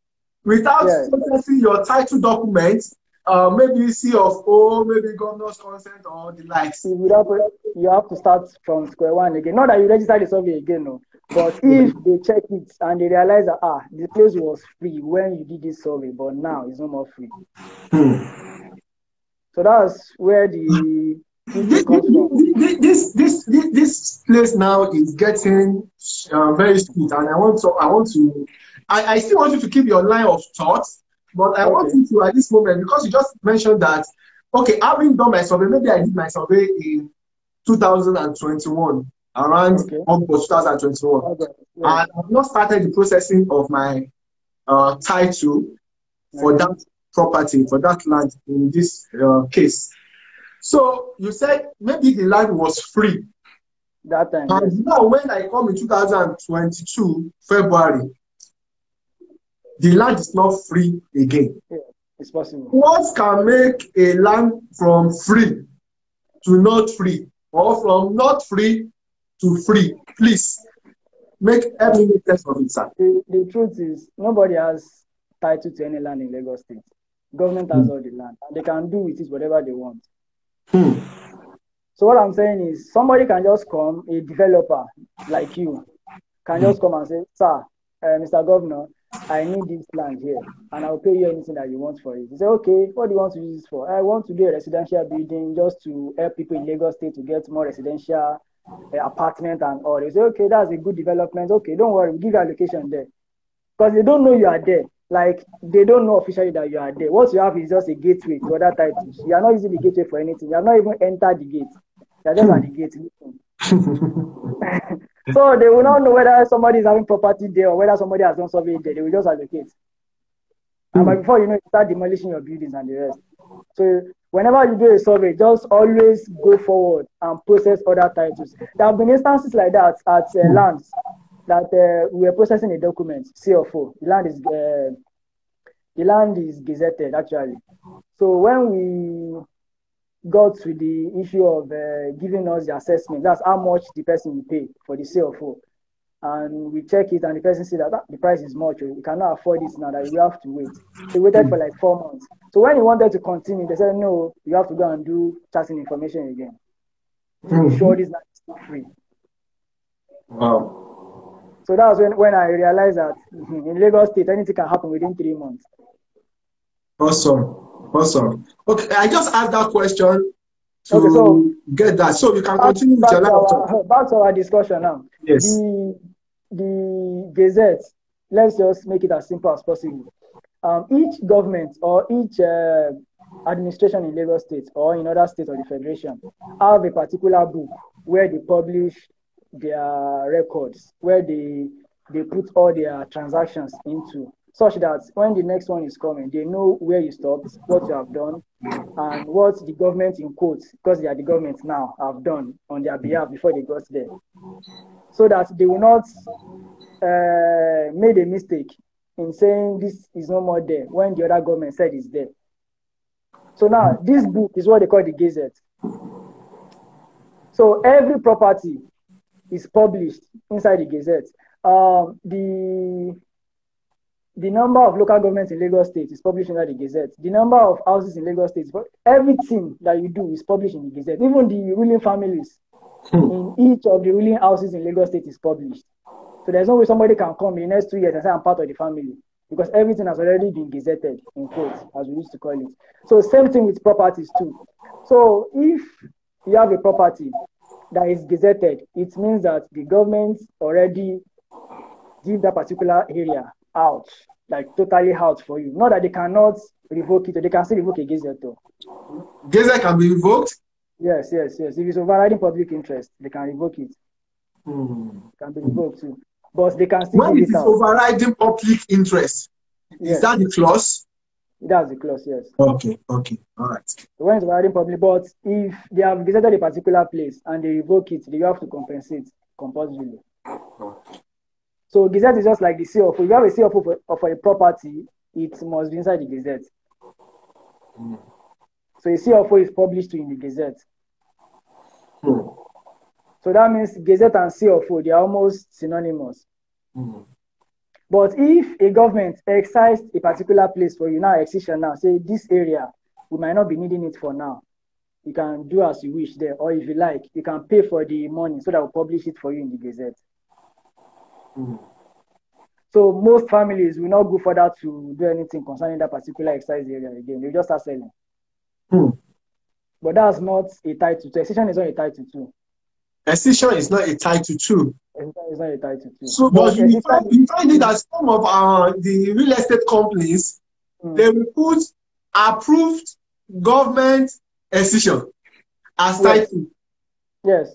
Speaker 1: without processing your title documents, maybe CFO, maybe governor's consent or the likes.
Speaker 2: You have to start from square one again. Not that you register the survey again, no. But if they check it and they realize that the place was free when you did this survey, but now it's no more free. So that's where the
Speaker 1: this place now is getting very sweet, and I still want you to keep your line of thought, but I want you to at this moment, because you just mentioned that, okay, having done my survey, maybe I did my survey in 2021, around August 2021, and I've not started the processing of my title for that property, for that land in this case. So you said maybe the land was free
Speaker 2: that time.
Speaker 1: And now when I come in 2022 February, the land is not free again.
Speaker 2: Yeah, it's possible.
Speaker 1: What can make a land from free to not free, or from not free to free? Please help me make sense of it, sir.
Speaker 2: The truth is, nobody has title to any land in Lagos State. Government has all the land, and they can do with it whatever they want. So what I'm saying is, somebody can just come, a developer like you, can just come and say, sir, Mr. Governor, I need this land here, and I'll pay you anything that you want for it. You say, okay, what do you want to use this for? I want to do a residential building just to help people in Lagos State to get more residential apartment and all. They say, okay, that's a good development. Okay, don't worry, we'll give you a location there. Because they don't know you are there. Like, they don't know officially that you are there. What you have is just a gateway to other titles. You are not using the gateway for anything. You have not even entered the gate. You are just at the gate. So they will not know whether somebody is having property there or whether somebody has done survey there. They will just allocate. And but before you know, you start demolishing your buildings and the rest. So whenever you do a survey, just always go forward and process other titles. There have been instances like that at lands that we were processing a document, CFO. The land is gazetted actually. So when we got to the issue of giving us the assessment, that's how much the person will pay for the CFO. And we check it, and the person said that the price is much, you cannot afford this now, that you have to wait. They waited for like 4 months. So when he wanted to continue, they said, no, you have to go and do charting information again. To be sure this land is not free.
Speaker 1: Wow.
Speaker 2: So that was when I realized that in Lagos State, anything can happen within 3 months.
Speaker 1: Awesome. Okay, I just asked that question to get that. So you can continue with your laptop.
Speaker 2: Back to our discussion now.
Speaker 1: Yes.
Speaker 2: The Gazette, let's just make it as simple as possible. Each government or each administration in Lagos State or in other states or the Federation have a particular book where they publish their records, where they put all their transactions into. such that when the next one is coming, they know where you stopped, what you have done, and what the government, in quotes, because they are the government now, have done on their behalf before they got there. So that they will not made a mistake in saying this is no more there when the other government said it's there. So now this book is what they call the Gazette. So every property is published inside the Gazette. The number of local governments in Lagos State is published inside the Gazette. The number of houses in Lagos State, everything that you do is published in the Gazette. Even the ruling families in each of the ruling houses in Lagos State is published. So there's no way somebody can come in the next 2 years and say I'm part of the family, because everything has already been gazetted, in quotes, as we used to call it. So same thing with properties too. So if you have a property that is gazetted, it means that the government already give that particular area out, like totally out for you. Not that they cannot revoke it, or they can still revoke a gazette though.
Speaker 1: Gazette can be revoked?
Speaker 2: Yes. If it's overriding public interest, they can revoke it. It can be revoked too. But they can still
Speaker 1: when
Speaker 2: give
Speaker 1: it
Speaker 2: it
Speaker 1: is
Speaker 2: out.
Speaker 1: Overriding public interest, is that the clause?
Speaker 2: That's the clause, yes.
Speaker 1: Okay, all right.
Speaker 2: When it's overriding public, but if they have gazetted a particular place and they revoke it, they have to compensate compulsorily.
Speaker 1: Okay.
Speaker 2: So gazette is just like the CFO. If you have a CFO for a property, it must be inside the gazette. So a CFO is published in the gazette. So that means gazette and CFO, they are almost synonymous. But if a government excised a particular place for you, now accession now, say this area, we might not be needing it for now. You can do as you wish there, or if you like, you can pay for the money so that we'll publish it for you in the gazette. So most families will not go further to do anything concerning that particular excised area again. They just start selling. But that's not a title 2. Accession is not a title 2.
Speaker 1: Accession is not a title 2.
Speaker 2: It's not a title 2.
Speaker 1: So, but you find it that some of the real estate companies, they will put approved government accession as title.
Speaker 2: Yes.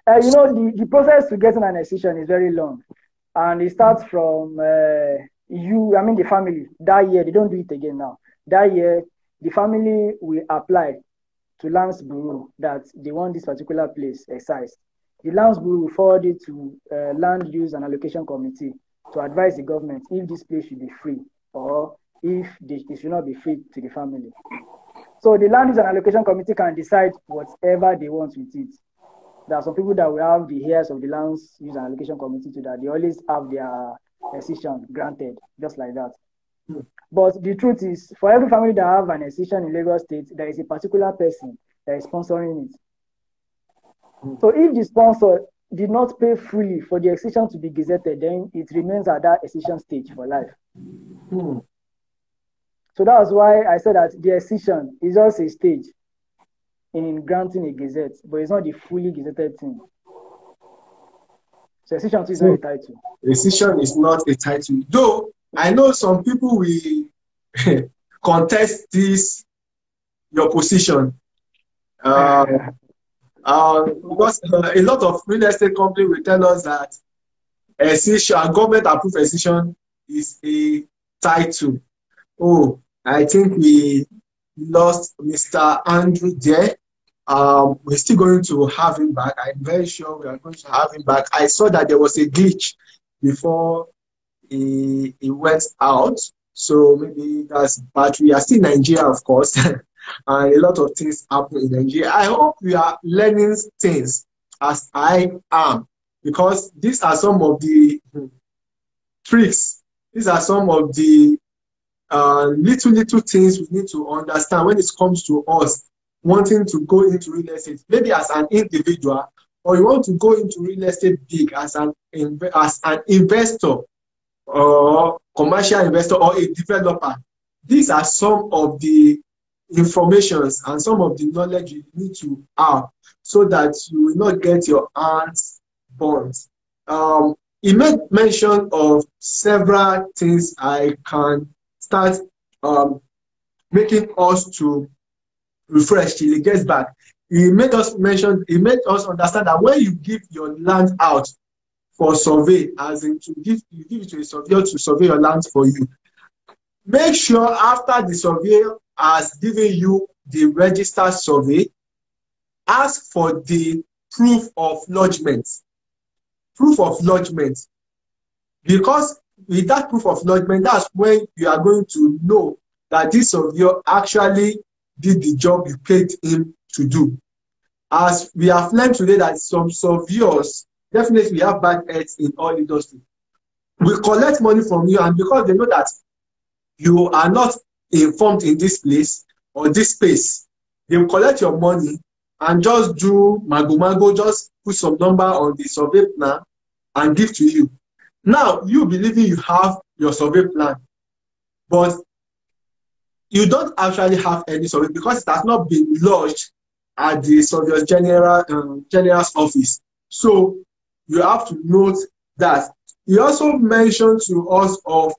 Speaker 2: You know, the process to getting an accession is very long. And it starts from the family. That year, they don't do it again now. That year, the family will apply to Lands Bureau that they want this particular place excised. The Lands Bureau will forward it to Land Use and Allocation Committee to advise the government if this place should be free or if it should not be free to the family. So the Land Use and Allocation Committee can decide whatever they want with it. There are some people that will have the heirs of the Land Use and Allocation Committee to that. They always have their accession granted, just like that. But the truth is, for every family that have an accession in Lagos State, there is a particular person that is sponsoring it. So if the sponsor did not pay fully for the accession to be gazetted, then it remains at that accession stage for life. So that's why I said that the accession is just a stage in granting a gazette, but it's not the fully gazetted thing. So accession is not a title.
Speaker 1: Accession is not a title. Though I know some people will contest your position. Because a lot of real estate companies will tell us that accession, government approved accession is a title. Oh, I think we lost Mr. Andrew there. We're still going to have him back. I'm very sure we are going to have him back. I saw that there was a glitch before he went out. So maybe that's battery. We are still in Nigeria, of course. And a lot of things happen in Nigeria. I hope we are learning things as I am, because these are some of the tricks. These are some of the little things we need to understand when it comes to us wanting to go into real estate, maybe as an individual, or you want to go into real estate big as an investor or commercial investor or a developer. These are some of the informations and some of the knowledge you need to have so that you will not get your hands burnt. He made mention of several things I can start making us to refresh till he gets back. He made us understand that when you give your land out for survey, as in you give it to a surveyor to survey your land for you, make sure after the surveyor has given you the registered survey, ask for the proof of lodgement. Proof of lodgement. Because with that proof of lodgement, that's when you are going to know that this surveyor actually did the job you paid him to do. As we have learned today that some surveyors, definitely we have bad heads in all industry. We collect money from you, and because they know that you are not informed in this place or this space, they will collect your money and just do mago, just put some number on the survey plan and give to you. Now, you believing you have your survey plan, but you don't actually have any survey because it has not been lodged at the Surveyor General's office. So you have to note that. He also mentioned to us of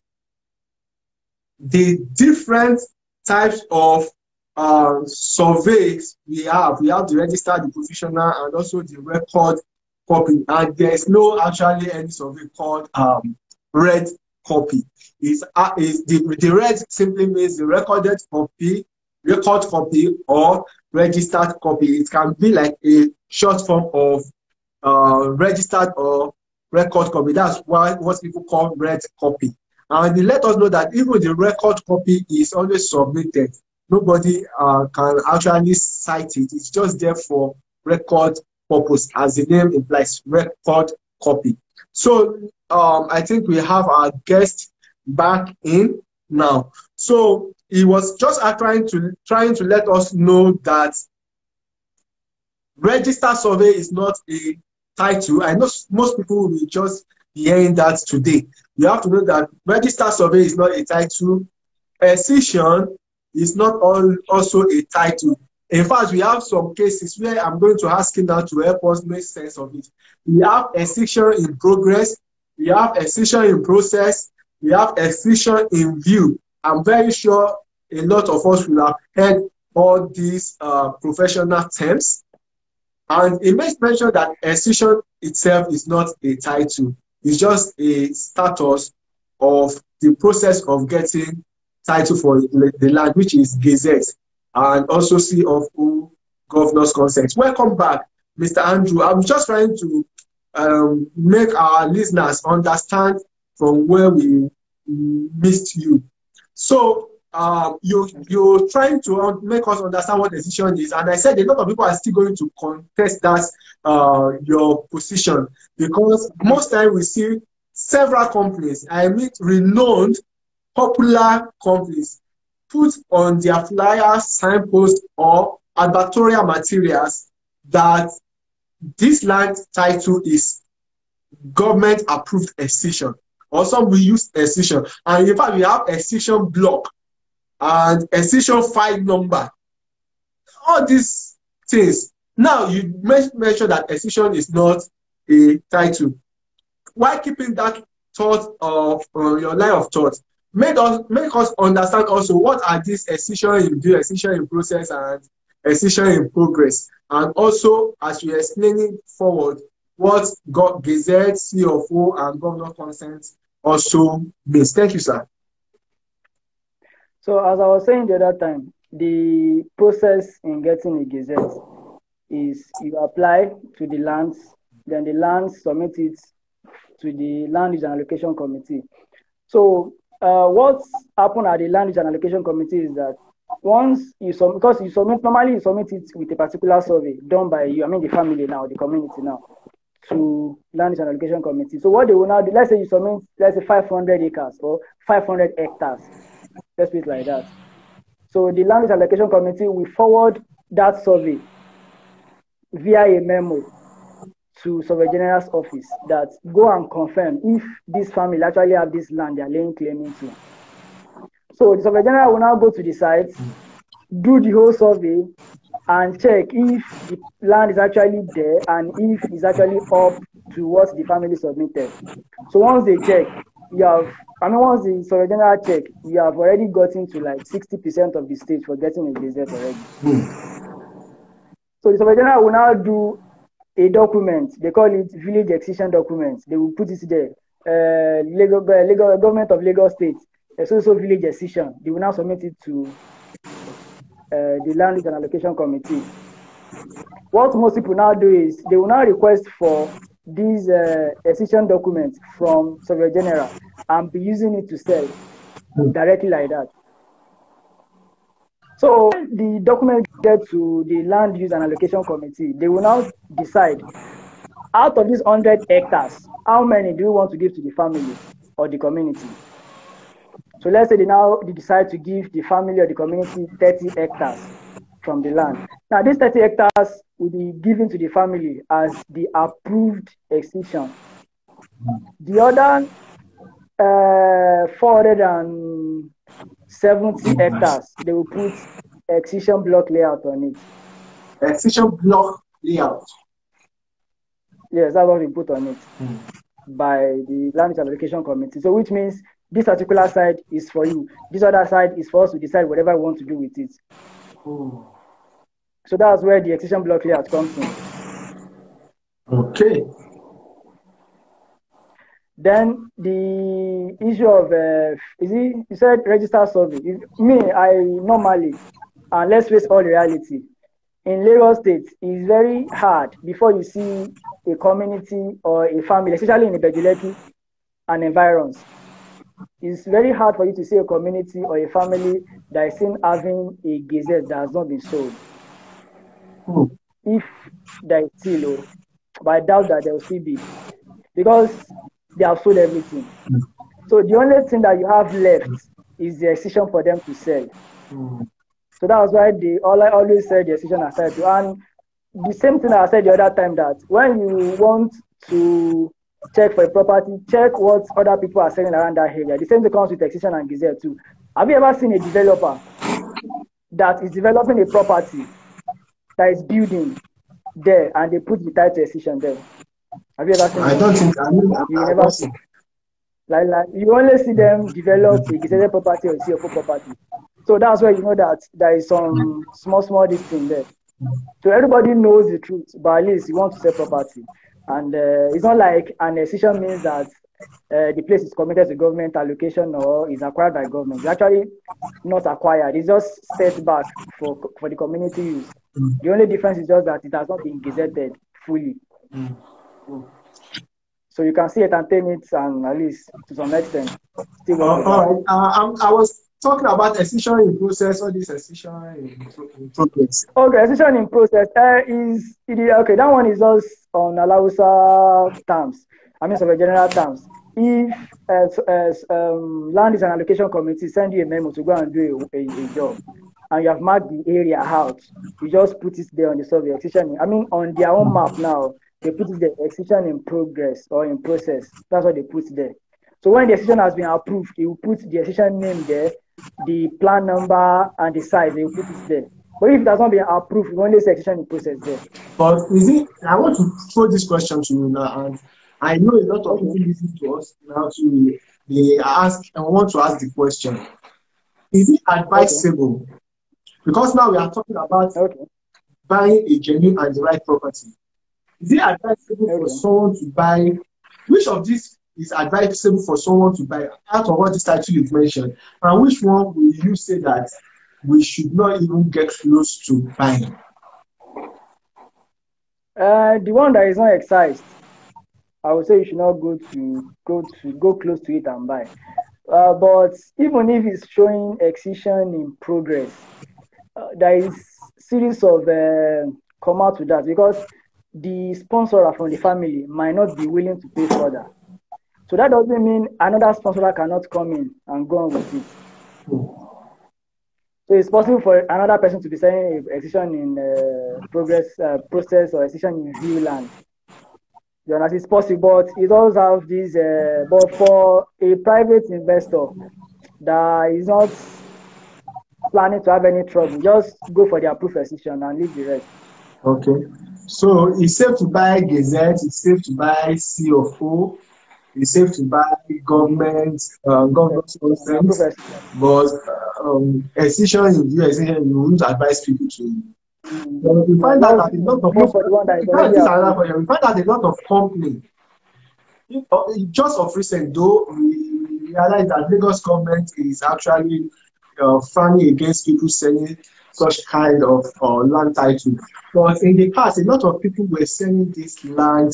Speaker 1: the different types of surveys we have. We have the registered, the provisional, and also the record copy. And there's no actually any survey called red copy. The red simply means the recorded copy, record copy, or registered copy. It can be like a short form of registered or record copy. That's what people call red copy. And they let us know that even the record copy is always submitted. Nobody can actually cite it. It's just there for record purpose, as the name implies, record copy. So I think we have our guest back in now. So he was just trying to let us know that register survey is not a title. I know most people will just be hearing that today. You have to know that register survey is not a title. Accession is not also a title. In fact, we have some cases where I'm going to ask him now to help us make sense of it. We have accession in progress. We have accession in process. We have accession in view. I'm very sure a lot of us will have heard all these professional terms. And it makes mention that accession itself is not a title. It's just a status of the process of getting title for the land, which is Gazette, and also CFO Governor's Consent. Welcome back, Mr. Andrew. I'm just trying to make our listeners understand from where we missed you. So you're trying to make us understand what decision is, and I said a lot of people are still going to contest that your position, because most time we see several companies, I mean renowned, popular companies, put on their flyers, signposts, or advertorial materials that this land title is government approved accession, or some we use accession, and in fact we have accession block and accession file number, all these things. Now you mention that accession is not a title. While keeping that thought of your line of thought, make us understand also what are these accession in view, accession in process, and accession in progress, and also as you're explaining forward what Gazette, CFO, and governor consent also means. Thank you, sir.
Speaker 2: So as I was saying the other time, the process in getting a Gazette is you apply to the lands, then the land submit it to the Land Use and Allocation Committee. So what's happened at the Land Use and Allocation Committee is that once you submit, because you submit, normally you submit it with a particular survey done by you, I mean the family now, the community now, to Land Use and Allocation Committee. So what they will now do, let's say you submit, let's say 500 acres or 500 hectares. Let's put it like that. So the Land Use and Allocation Committee will forward that survey via a memo to Surveyor General's office that go and confirm if this family actually have this land they are laying claim into. So the Surveyor General will now go to the site, do the whole survey, and check if the land is actually there and if it's actually up to what the family submitted. So once they check, once the Surveyor General check, you have already gotten to like 60% of the stage for getting a Gazette already. So the Surveyor General will now do a document. They call it village accession document. They will put it there. Government of Lagos State, a social village accession, they will now submit it to the Land Use and Allocation Committee. What most people now do is they will now request for these accession documents from Surveyor General and be using it to sell directly like that. So the document get to the Land Use and Allocation Committee, they will now decide, out of these 100 hectares, how many do you want to give to the family or the community? So let's say they decide to give the family or the community 30 hectares from the land. Now, these 30 hectares will be given to the family as the approved accession. The other 470 hectares, they will put accession block layout on it.
Speaker 1: Accession block layout?
Speaker 2: Yes, that's what we put on it by the Land Use Allocation Committee. So which means this particular side is for you. This other side is for us to decide whatever we want to do with it. So that's where the accession block layout comes in.
Speaker 1: Okay.
Speaker 2: Then the issue of, you said register survey. I normally, and let's face all reality, in Lagos State, it's very hard before you see a community or a family, especially in the Bejuleki and environs. It's very hard for you to see a community or a family that is still having a gazette that has not been sold. If there is still, but I doubt that there will still be, because they have sold everything. So the only thing that you have left is the accession for them to sell. So that was why I always said the accession aside to. And the same thing I said the other time, that when you want to check for a property, check what other people are selling around that area. The same thing comes with accession and gazette too. Have you ever seen a developer that is developing a property that is building there and they put the title accession there? Have you ever seen
Speaker 1: I don't think
Speaker 2: you never see. Like you only see them develop a gazetted property or a CFO property. So that's where you know that there is some small this thing there. So everybody knows the truth, but at least you want to sell property. And it's not like an accession means that the place is committed to government allocation or is acquired by government. It's actually not acquired. It's just set back for the community use. The only difference is just that it has not been gazetted fully. So you can see it and tame it, and at least to some extent. Still
Speaker 1: I was talking about accession in process, or this accession in progress.
Speaker 2: Okay, accession in process okay. That one is just on Alausa terms. I mean, some general terms. If Land Use and Allocation Committee send you a memo to go and do a job, and you have marked the area out, you just put it there on the survey. Accession. On their own map now, they put it there. Accession in progress or in process. That's what they put there. So when the accession has been approved, you put the accession name there, the plan number, and the size. They will put it there. But if it has not been approved, you only say accession in process there.
Speaker 1: But I want to throw this question to you now, and I know a lot of people listen to us now they ask and want to ask the question: is it advisable? Okay. Because now we are talking about buying a genuine and the right property. Is it advisable for someone to buy? Which of these is advisable for someone to buy out of what this title you've mentioned? And which one will you say that we should not even get close to buying?
Speaker 2: The one that is not excised, I would say you should not go close to it and buy. But even if it's showing accession in progress, there is series of come out with that, because the sponsor from the family might not be willing to pay further. So that doesn't mean another sponsor cannot come in and go on with it. So it's possible for another person to be selling accession in process or accession in real land. You understand? It's possible, but it does have this. But for a private investor that is not planning to have any trouble, just go for the approved accession and leave the rest.
Speaker 1: Okay. So it's safe to buy Gazette, it's safe to buy CFO, it's safe to buy government consent, but accession in US, you wouldn't advise people to. We find that a lot of companies, just of recent though, we realize that Lagos government is actually frowning against people selling such kind of land title. But in the past, a lot of people were selling this land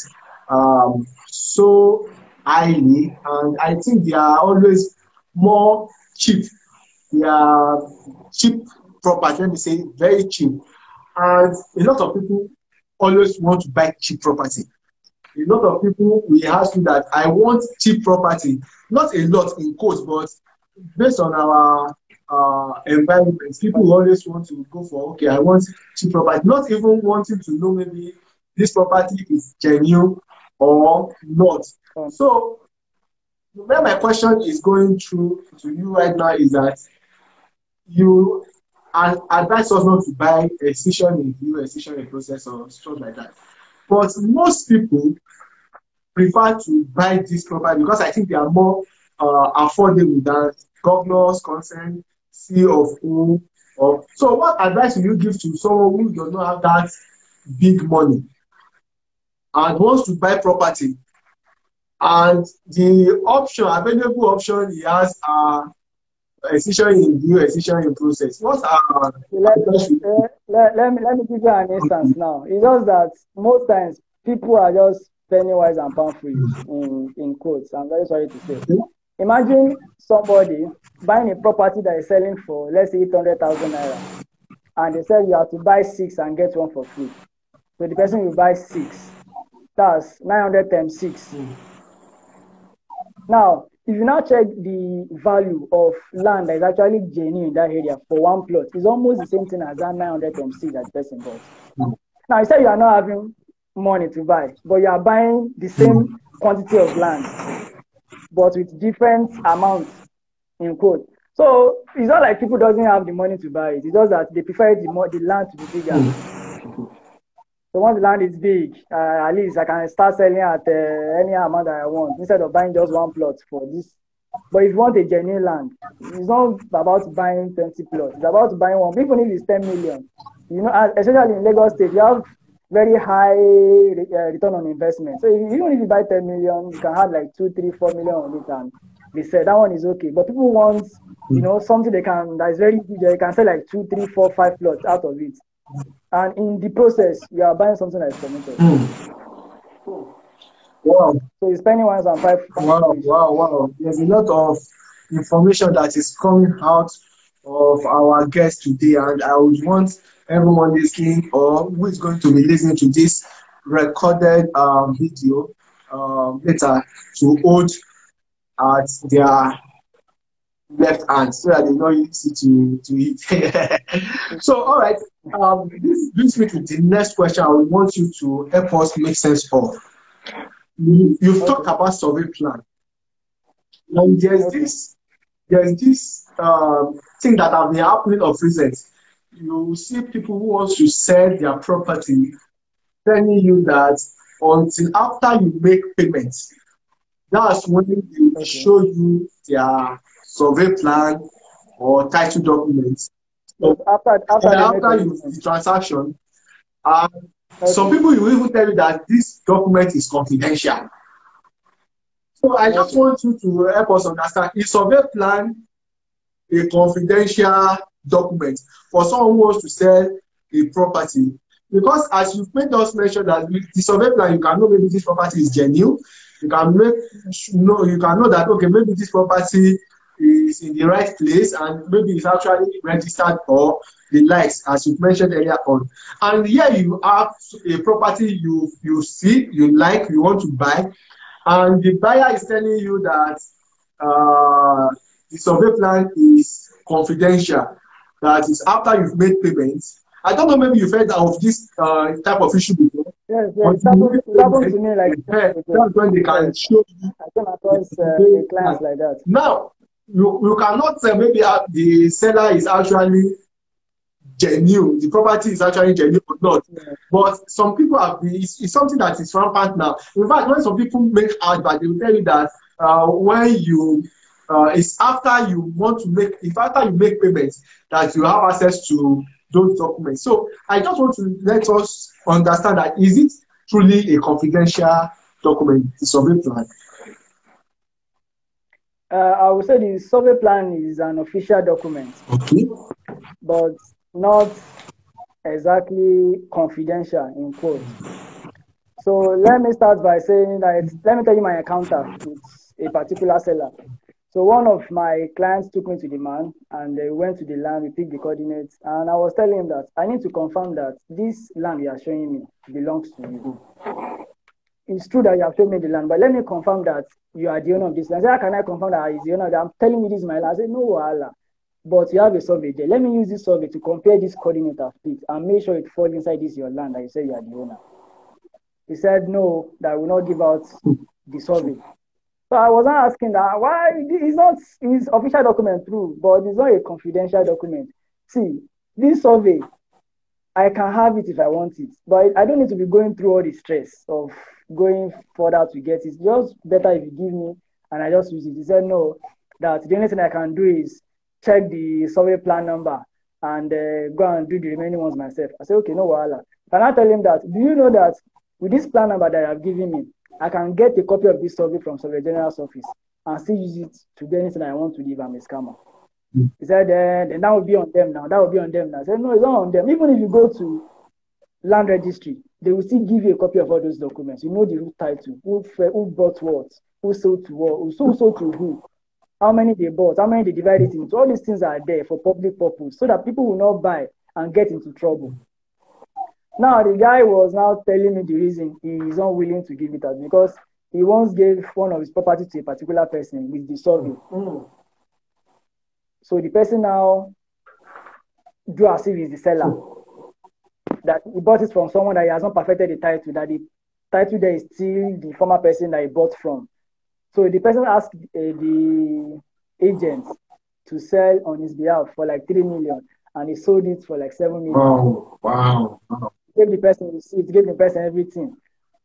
Speaker 1: so highly, and I think they are always more cheap. They are cheap property, let me say very cheap. And a lot of people always want to buy cheap property. A lot of people will ask you that I want cheap property, not a lot in quotes, but based on our environment, people will always want to go for, okay, I want cheap property, not even wanting to know maybe this property is genuine or not. So where my question is going through to you right now is that you advise us not to buy a decision in view, a decision in process, or stuff like that. But most people prefer to buy this property because I think they are more affordable than governors, consent, CFO. So what advice will you give to someone who does not have that big money and wants to buy property, and the available option he has are a decision in view, a decision in process? What are
Speaker 2: let me give you an instance now. It's just that most times people are just penny wise and pound foolish in quotes. I'm very sorry to say. Imagine somebody buying a property that is selling for, let's say, 800,000 naira, and they said you have to buy 6 and get 1 for free. So the person will buy 6. That's 900 times 6. Now, if you now check the value of land that is actually genuine in that area for 1 plot, it's almost the same thing as that 900 times 6 that the person bought. Now, you said you are not having money to buy, but you are buying the same quantity of land, but with different amounts in quote. So it's not like people doesn't have the money to buy it. It's just that they prefer the land to be bigger. So once the land is big, at least I can start selling at any amount that I want instead of buying just 1 plot for this. But if you want a genuine land, it's not about buying 20 plots. It's about buying one, even if it's 10 million. You know, especially in Lagos State, you have very high return on investment. So even if you buy 10 million, you can have like 2, 3, 4 million on it, and they said that one is okay. But people want, something that is very good. They can sell like 2, 3, 4, 5 plots out of it. And in the process, you are buying something that is permitted.
Speaker 1: Wow.
Speaker 2: So you're spending 1 and 5.
Speaker 1: Wow. There's a lot of information that is coming out of our guest today, and I would want everyone listening or who is going to be listening to this recorded video later to hold at their left hand so that they know easy to eat. So, all right. This brings me to the next question I would want you to help us make sense of. You've talked about survey plan. Now, there's this thing that have been happening of recent. You see people who want to sell their property telling you that until after you make payments, that's when they show you their survey plan or title documents. So after the transaction, some people will even tell you that this document is confidential. So I just want you to help us understand, is survey plan a confidential document for someone who wants to sell a property? Because as you've made us mention that with the survey plan, you can know maybe this property is genuine. You can know that, okay, maybe this property is in the right place and maybe it's actually registered or the likes, as you mentioned earlier on. And here you have a property you see, you like, you want to buy, and the buyer is telling you that the survey plan is confidential, that is after you've made payments. I don't know, maybe you've heard of this type of issue before.
Speaker 2: Yes, it happened to me like
Speaker 1: that's when they can show you.
Speaker 2: I came across clients like that.
Speaker 1: Now, you cannot say maybe the seller is actually genuine, the property is actually genuine or not. Yeah. But some people it's something that is rampant now. In fact, when some people make advert, they will tell you that when you it's after you make payments that you have access to those documents. So I just want to let us understand that, is it truly a confidential document, the survey plan?
Speaker 2: I would say the survey plan is an official document,
Speaker 1: Okay.
Speaker 2: but not exactly confidential in quotes. So let me start by saying that, let me tell you my encounter with a particular seller. So one of my clients took me to the man, and they went to the land, we picked the coordinates, and I was telling him that I need to confirm that this land you are showing me belongs to you. It's true that you have shown me the land, but let me confirm that you are the owner of this land. I said, how can I confirm that he's the owner? I'm telling you this is my land. I said, no, wahala. But you have a survey there. Let me use this survey to compare this coordinate I've picked and make sure it falls inside this your land that you say you are the owner. He said, no, that I will not give out the survey. So I was not asking that why it's not his official document true, but it's not a confidential document. See, this survey, I can have it if I want it, but I don't need to be going through all the stress of going further to get it. It's just better if you give me and I just use it. He said, no, that the only thing I can do is check the survey plan number and go and do the remaining ones myself. I said, okay, no wahala. Can I tell him that, do you know that with this plan number that you have given me, I can get a copy of this survey from Survey General's office and still use it to do anything I want to do if I'm a scammer? He said, then that will be on them now. That will be on them now. I said, no, it's not on them. Even if you go to land registry, they will still give you a copy of all those documents. You know the root title, who bought what, who sold to what, who sold to who, how many they bought, how many they divided into. All these things are there for public purpose so that people will not buy and get into trouble. Now, the guy was now telling me the reason he is not willing to give it out because he once gave one of his property to a particular person with the survey. So the person now do as if he's the seller. That he bought it from someone that he has not perfected the title, that the title there is still the former person that he bought from. So the person asked the agent to sell on his behalf for like 3 million, and he sold it for like 7 million.
Speaker 1: Wow.
Speaker 2: Gave the person receipt, gave the person everything.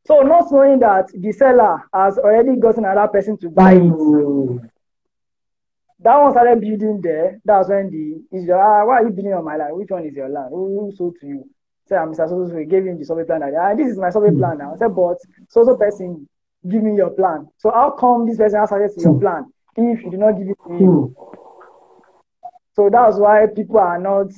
Speaker 2: So not knowing that the seller has already gotten another person to buy it. That one started building there. That's when why are you building on my land? Which one is your land? Who sold to you? Say, I'm Mr. So we gave him the survey plan. This is my survey plan now. I said, but so person, give me your plan. So how come this person has access to your plan if you do not give it to him? So that's why people are not,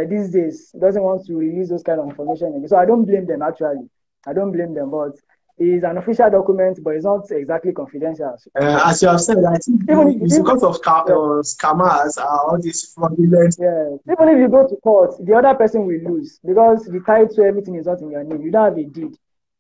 Speaker 2: these days, doesn't want to release those kind of information again. So I don't blame them, actually. I don't blame them, but it's an official document, but it's not exactly confidential.
Speaker 1: As you have said, I think it's because of scammers, all these fraudulent.
Speaker 2: Yeah. Even if you go to court, the other person will lose because the title, everything is not in your name. You don't have a deed.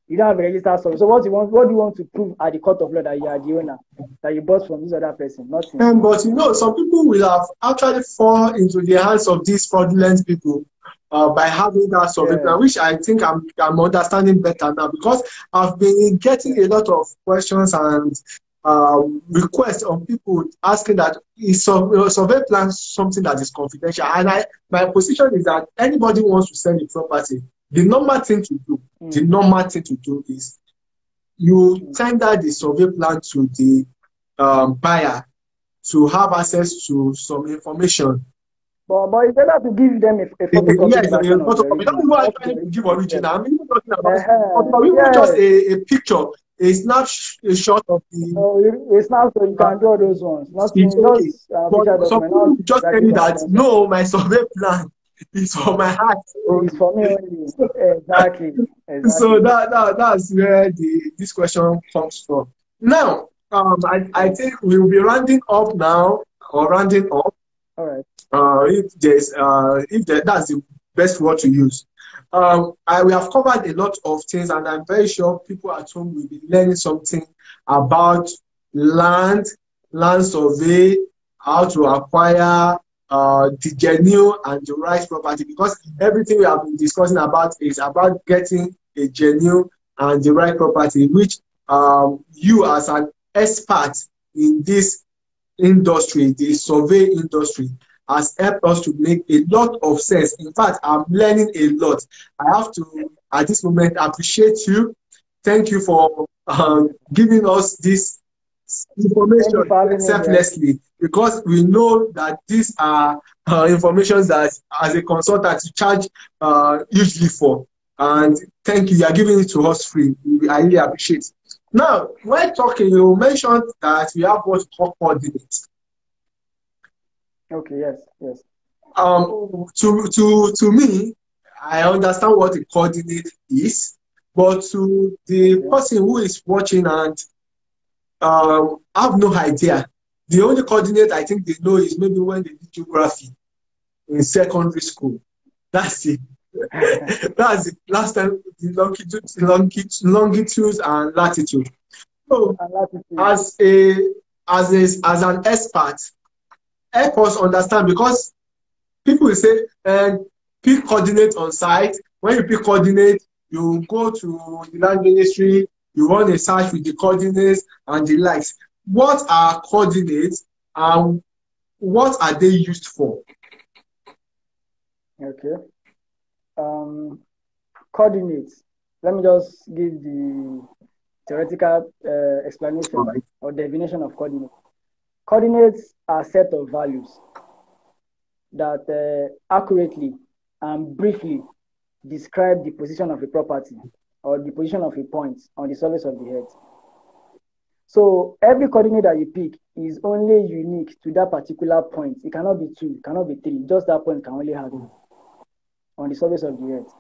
Speaker 2: You don't have a registered survey. So what do you want to prove at the court of law that you are the owner, that you bought from this other person? Nothing.
Speaker 1: But you know, some people will have actually fall into the hands of these fraudulent people by having that survey plan, which I think I'm understanding better now because I've been getting a lot of questions and requests on people asking that is survey plan something that is confidential, and my position is that anybody wants to sell the property, the normal thing to do is you tender the survey plan to the buyer to have access to some information.
Speaker 2: But it's better to give them a photocopy.
Speaker 1: Yes, a photocopy. You don't even trying to give original. I'm even talking about even just a picture, a snapshot of the.
Speaker 2: So a snapshot, you can draw those ones. Nothing,
Speaker 1: okay. But some people just tell me that no, my survey plan is for my heart.
Speaker 2: It's for me only. Exactly.
Speaker 1: So that's where this question comes from. Now, I think we will be rounding up now, or rounding up.
Speaker 2: All right.
Speaker 1: If that's the best word to use. We have covered a lot of things, and I'm very sure people at home will be learning something about land survey, how to acquire the genuine and the right property, because everything we have been discussing about is about getting a genuine and the right property, which you as an expert in this industry, the survey industry, has helped us to make a lot of sense. In fact, I'm learning a lot. I have to, at this moment, appreciate you. Thank you for giving us this information selflessly, because we know that these are information that, as a consultant, you charge usually for. And thank you. You are giving it to us free. I really appreciate it. Now, when talking, you mentioned that we have what we call coordinates.
Speaker 2: Okay, yes, yes.
Speaker 1: To me, I understand what a coordinate is, but to the
Speaker 2: Okay.
Speaker 1: person who is watching and have no idea, the only coordinate I think they know is maybe when they did geography in secondary school. That's it. That's the last time the longitudes and latitude. So,
Speaker 2: And latitude.
Speaker 1: as an expert, help us understand, because people will say, pick coordinate on site. When you pick coordinate, you go to the land ministry, you run a search with the coordinates and the likes. What are coordinates and what are they used for?
Speaker 2: Okay. Coordinates. Let me just give the theoretical explanation
Speaker 1: Right.
Speaker 2: or definition of coordinates. Coordinates are a set of values that accurately and briefly describe the position of a property or the position of a point on the surface of the earth. So every coordinate that you pick is only unique to that particular point. It cannot be two, it cannot be three. Just that point can only have it on the surface of the earth.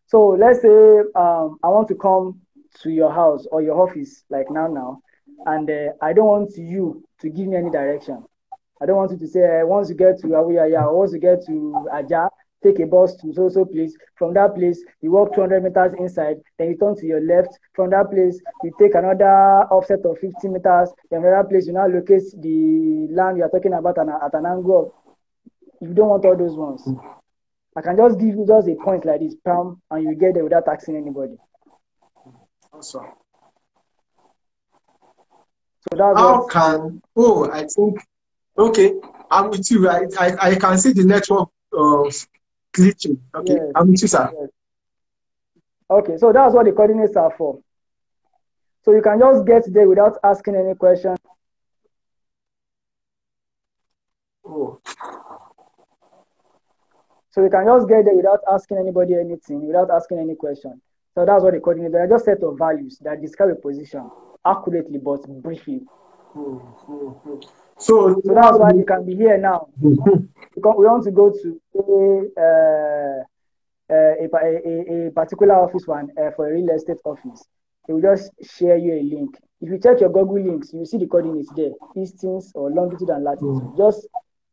Speaker 2: So let's say I want to come to your house or your office like now, and I don't want you to give me any direction. I don't want you to say, once you get to Awuyaya or once you get to Aja, take a bus to so place. From that place, you walk 200 meters inside, then you turn to your left. From that place, you take another offset of 50 meters. Then from that place, you now locate the land you are talking about at an angle. If you don't want all those ones, I can just give you just a point like this, palm, and you get there without asking anybody.
Speaker 1: Awesome.
Speaker 2: So that's
Speaker 1: How
Speaker 2: what.
Speaker 1: can, I think, okay, I'm with you. I can see the network glitching. Okay,
Speaker 2: Yes,
Speaker 1: I'm with you, sir.
Speaker 2: yes. Okay, so that's what the coordinates are for. So you can just get there without asking any question.
Speaker 1: Oh.
Speaker 2: So you can just get there without asking anybody anything, without asking any question. So that's what the coordinates are. Just set of values that describe a position accurately but briefly.
Speaker 1: So
Speaker 2: That's why you can be here now. We want to go to a particular office one for a real estate office. They will just share you a link. If you check your Google links, you will see the coordinates there, distance or longitude and latitude, just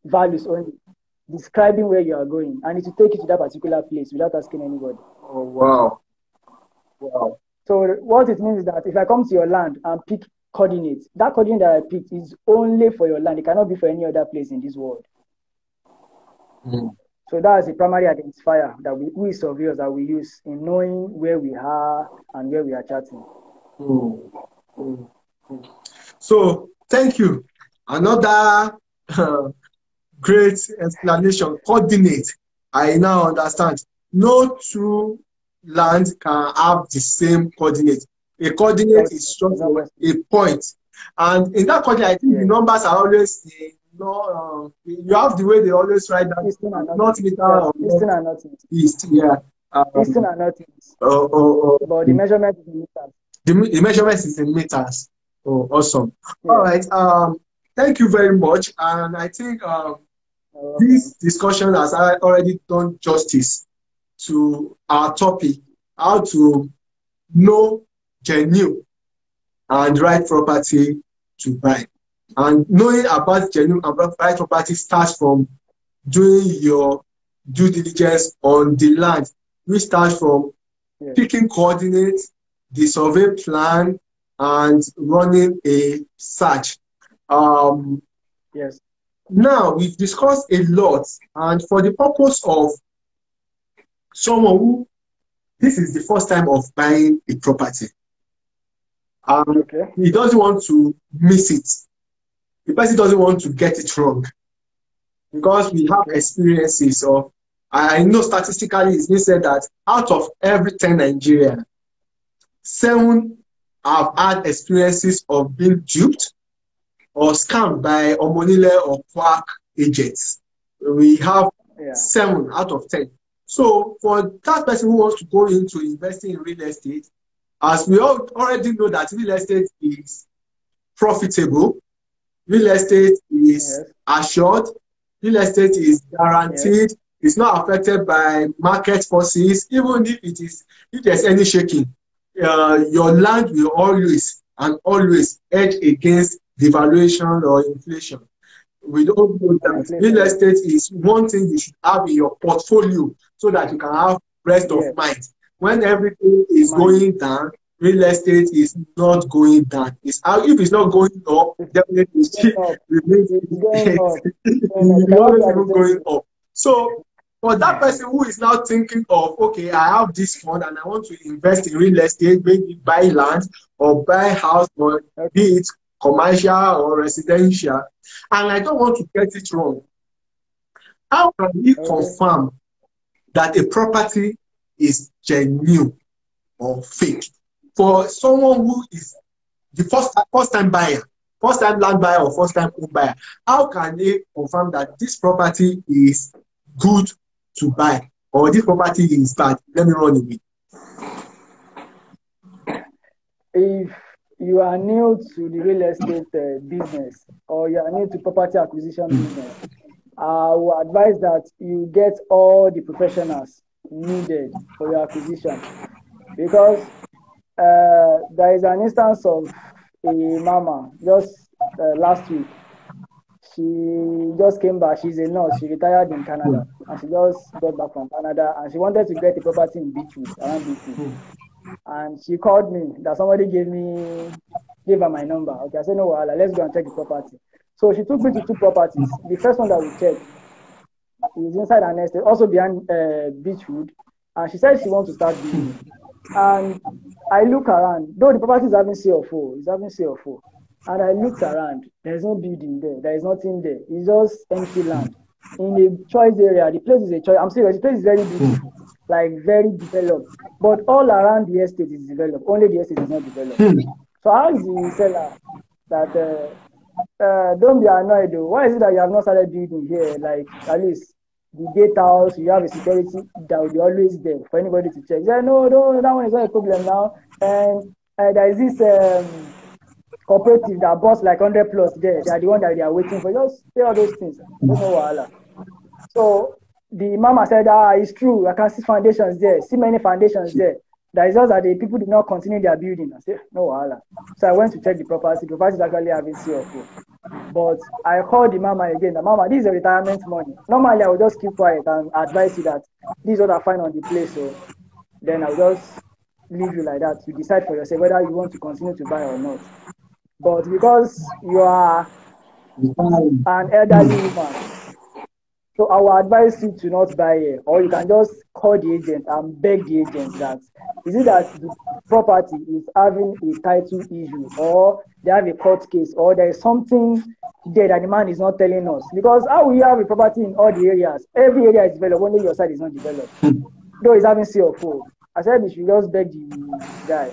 Speaker 2: values only, describing where you are going, and it will take you to that particular place without asking anybody.
Speaker 1: Oh, wow. Wow.
Speaker 2: So what it means is that if I come to your land and pick coordinates, that coordinate that I picked is only for your land. It cannot be for any other place in this world. So that's the primary identifier that we surveyors that we use in knowing where we are and where we are chatting.
Speaker 1: So thank you. Another great explanation. Coordinate. I now understand. No two lands can have the same coordinate. A coordinate is just a point. And in that coordinate, I think the numbers are always you have the way they always write that.
Speaker 2: Eastern and
Speaker 1: Not meter or
Speaker 2: Eastern and northeast.
Speaker 1: east. Yeah.
Speaker 2: Eastern and northeast. But the measurement is in meters.
Speaker 1: The measurement is in meters. Oh, awesome.
Speaker 2: Yeah.
Speaker 1: All right. Thank you very much. And I think this discussion has already done justice to our topic, how to know genuine and right property to buy. And knowing about genuine and right property starts from doing your due diligence on the land, which starts from picking coordinates, the survey plan, and running a search.
Speaker 2: Yes.
Speaker 1: Now, we've discussed a lot, and for the purpose of someone who this is the first time of buying a property, he doesn't want to miss it. The person doesn't want to get it wrong, because we have experiences of, I know statistically it's been said that out of every 10 Nigerians, 7 have had experiences of being duped or scammed by omonile or quack agents. We have 7 out of 10. So for that person who wants to go into investing in real estate, as we all already know that real estate is profitable, real estate is assured. Real estate is guaranteed.
Speaker 2: Yes.
Speaker 1: It's not affected by market forces. Even if there's any shaking, your land will always and always hedge against devaluation or inflation. We don't know
Speaker 2: And
Speaker 1: that real
Speaker 2: inflation.
Speaker 1: estate is one thing you should have in your portfolio so that you can have rest of
Speaker 2: Yes.
Speaker 1: mind. When everything is
Speaker 2: Mind.
Speaker 1: going down, real estate is not going down. If it's not going up, definitely it
Speaker 2: Going
Speaker 1: still
Speaker 2: up.
Speaker 1: remains.
Speaker 2: It's going up. Going up. It
Speaker 1: It's
Speaker 2: cannot be
Speaker 1: always
Speaker 2: at the
Speaker 1: even
Speaker 2: same
Speaker 1: going
Speaker 2: place.
Speaker 1: up. So for that person who is now thinking of, okay, I have this fund and I want to invest in real estate, maybe buy land or buy house, or be
Speaker 2: Okay.
Speaker 1: it commercial or residential, and I don't want to get it wrong. How can we
Speaker 2: Okay.
Speaker 1: confirm that a property is genuine or fake? For someone who is the first time buyer, first time land buyer or first time home buyer, how can they confirm that this property is good to buy or this property is bad? Let me run away.
Speaker 2: If you are new to the real estate business, or you are new to property acquisition business, I will advise that you get all the professionals needed for your acquisition, because there is an instance of a mama just last week. She just came back. She's a nurse. She retired in Canada, and she just got back from Canada, and she wanted to get a property in Beachwood, around Beachwood. And she called me that somebody gave her my number. Okay, I said, no, let's go and check the property. So she took me to two properties. The first one that we checked is inside an estate, also behind Beachwood. And she said she wants to start building. And I look around, though the property is having CFO, it's having CFO. And I looked around, there's no building there, there is nothing there. It's just empty land. In a choice area, the place is a choice. I'm serious, the place is very beautiful, like very developed. But all around the estate is developed. Only the estate is not developed. So I asked the seller that don't be annoyed though. Why is it that you have not started building here? Like at least the gatehouse, you have a security that will be always there for anybody to check. He said, no, that one is not a problem now. And there is this cooperative that bought like 100 plus there. They are the one that they are waiting for. Just say all those things. Don't know wahala. So the mama said, it's true. I can see foundations there. See many foundations there. That is just that the people did not continue their building. I said, no wahala. So I went to check the property. The property is actually having CFO. But I called the mama again. The mama, this is a retirement money. Normally, I would just keep quiet and advise you that this is what I find on the place. So then I'll just leave you like that. You decide for yourself whether you want to continue to buy or not. But because you are an elderly woman, so I will advise you to not buy here, or you can just call the agent and beg the agent that is it that the property is having a title issue, or they have a court case, or there is something there that the man is not telling us. Because how will you have a property in all the areas? Every area is developed, only your side is not developed. Though it's having CFO. I said you should just beg the guy.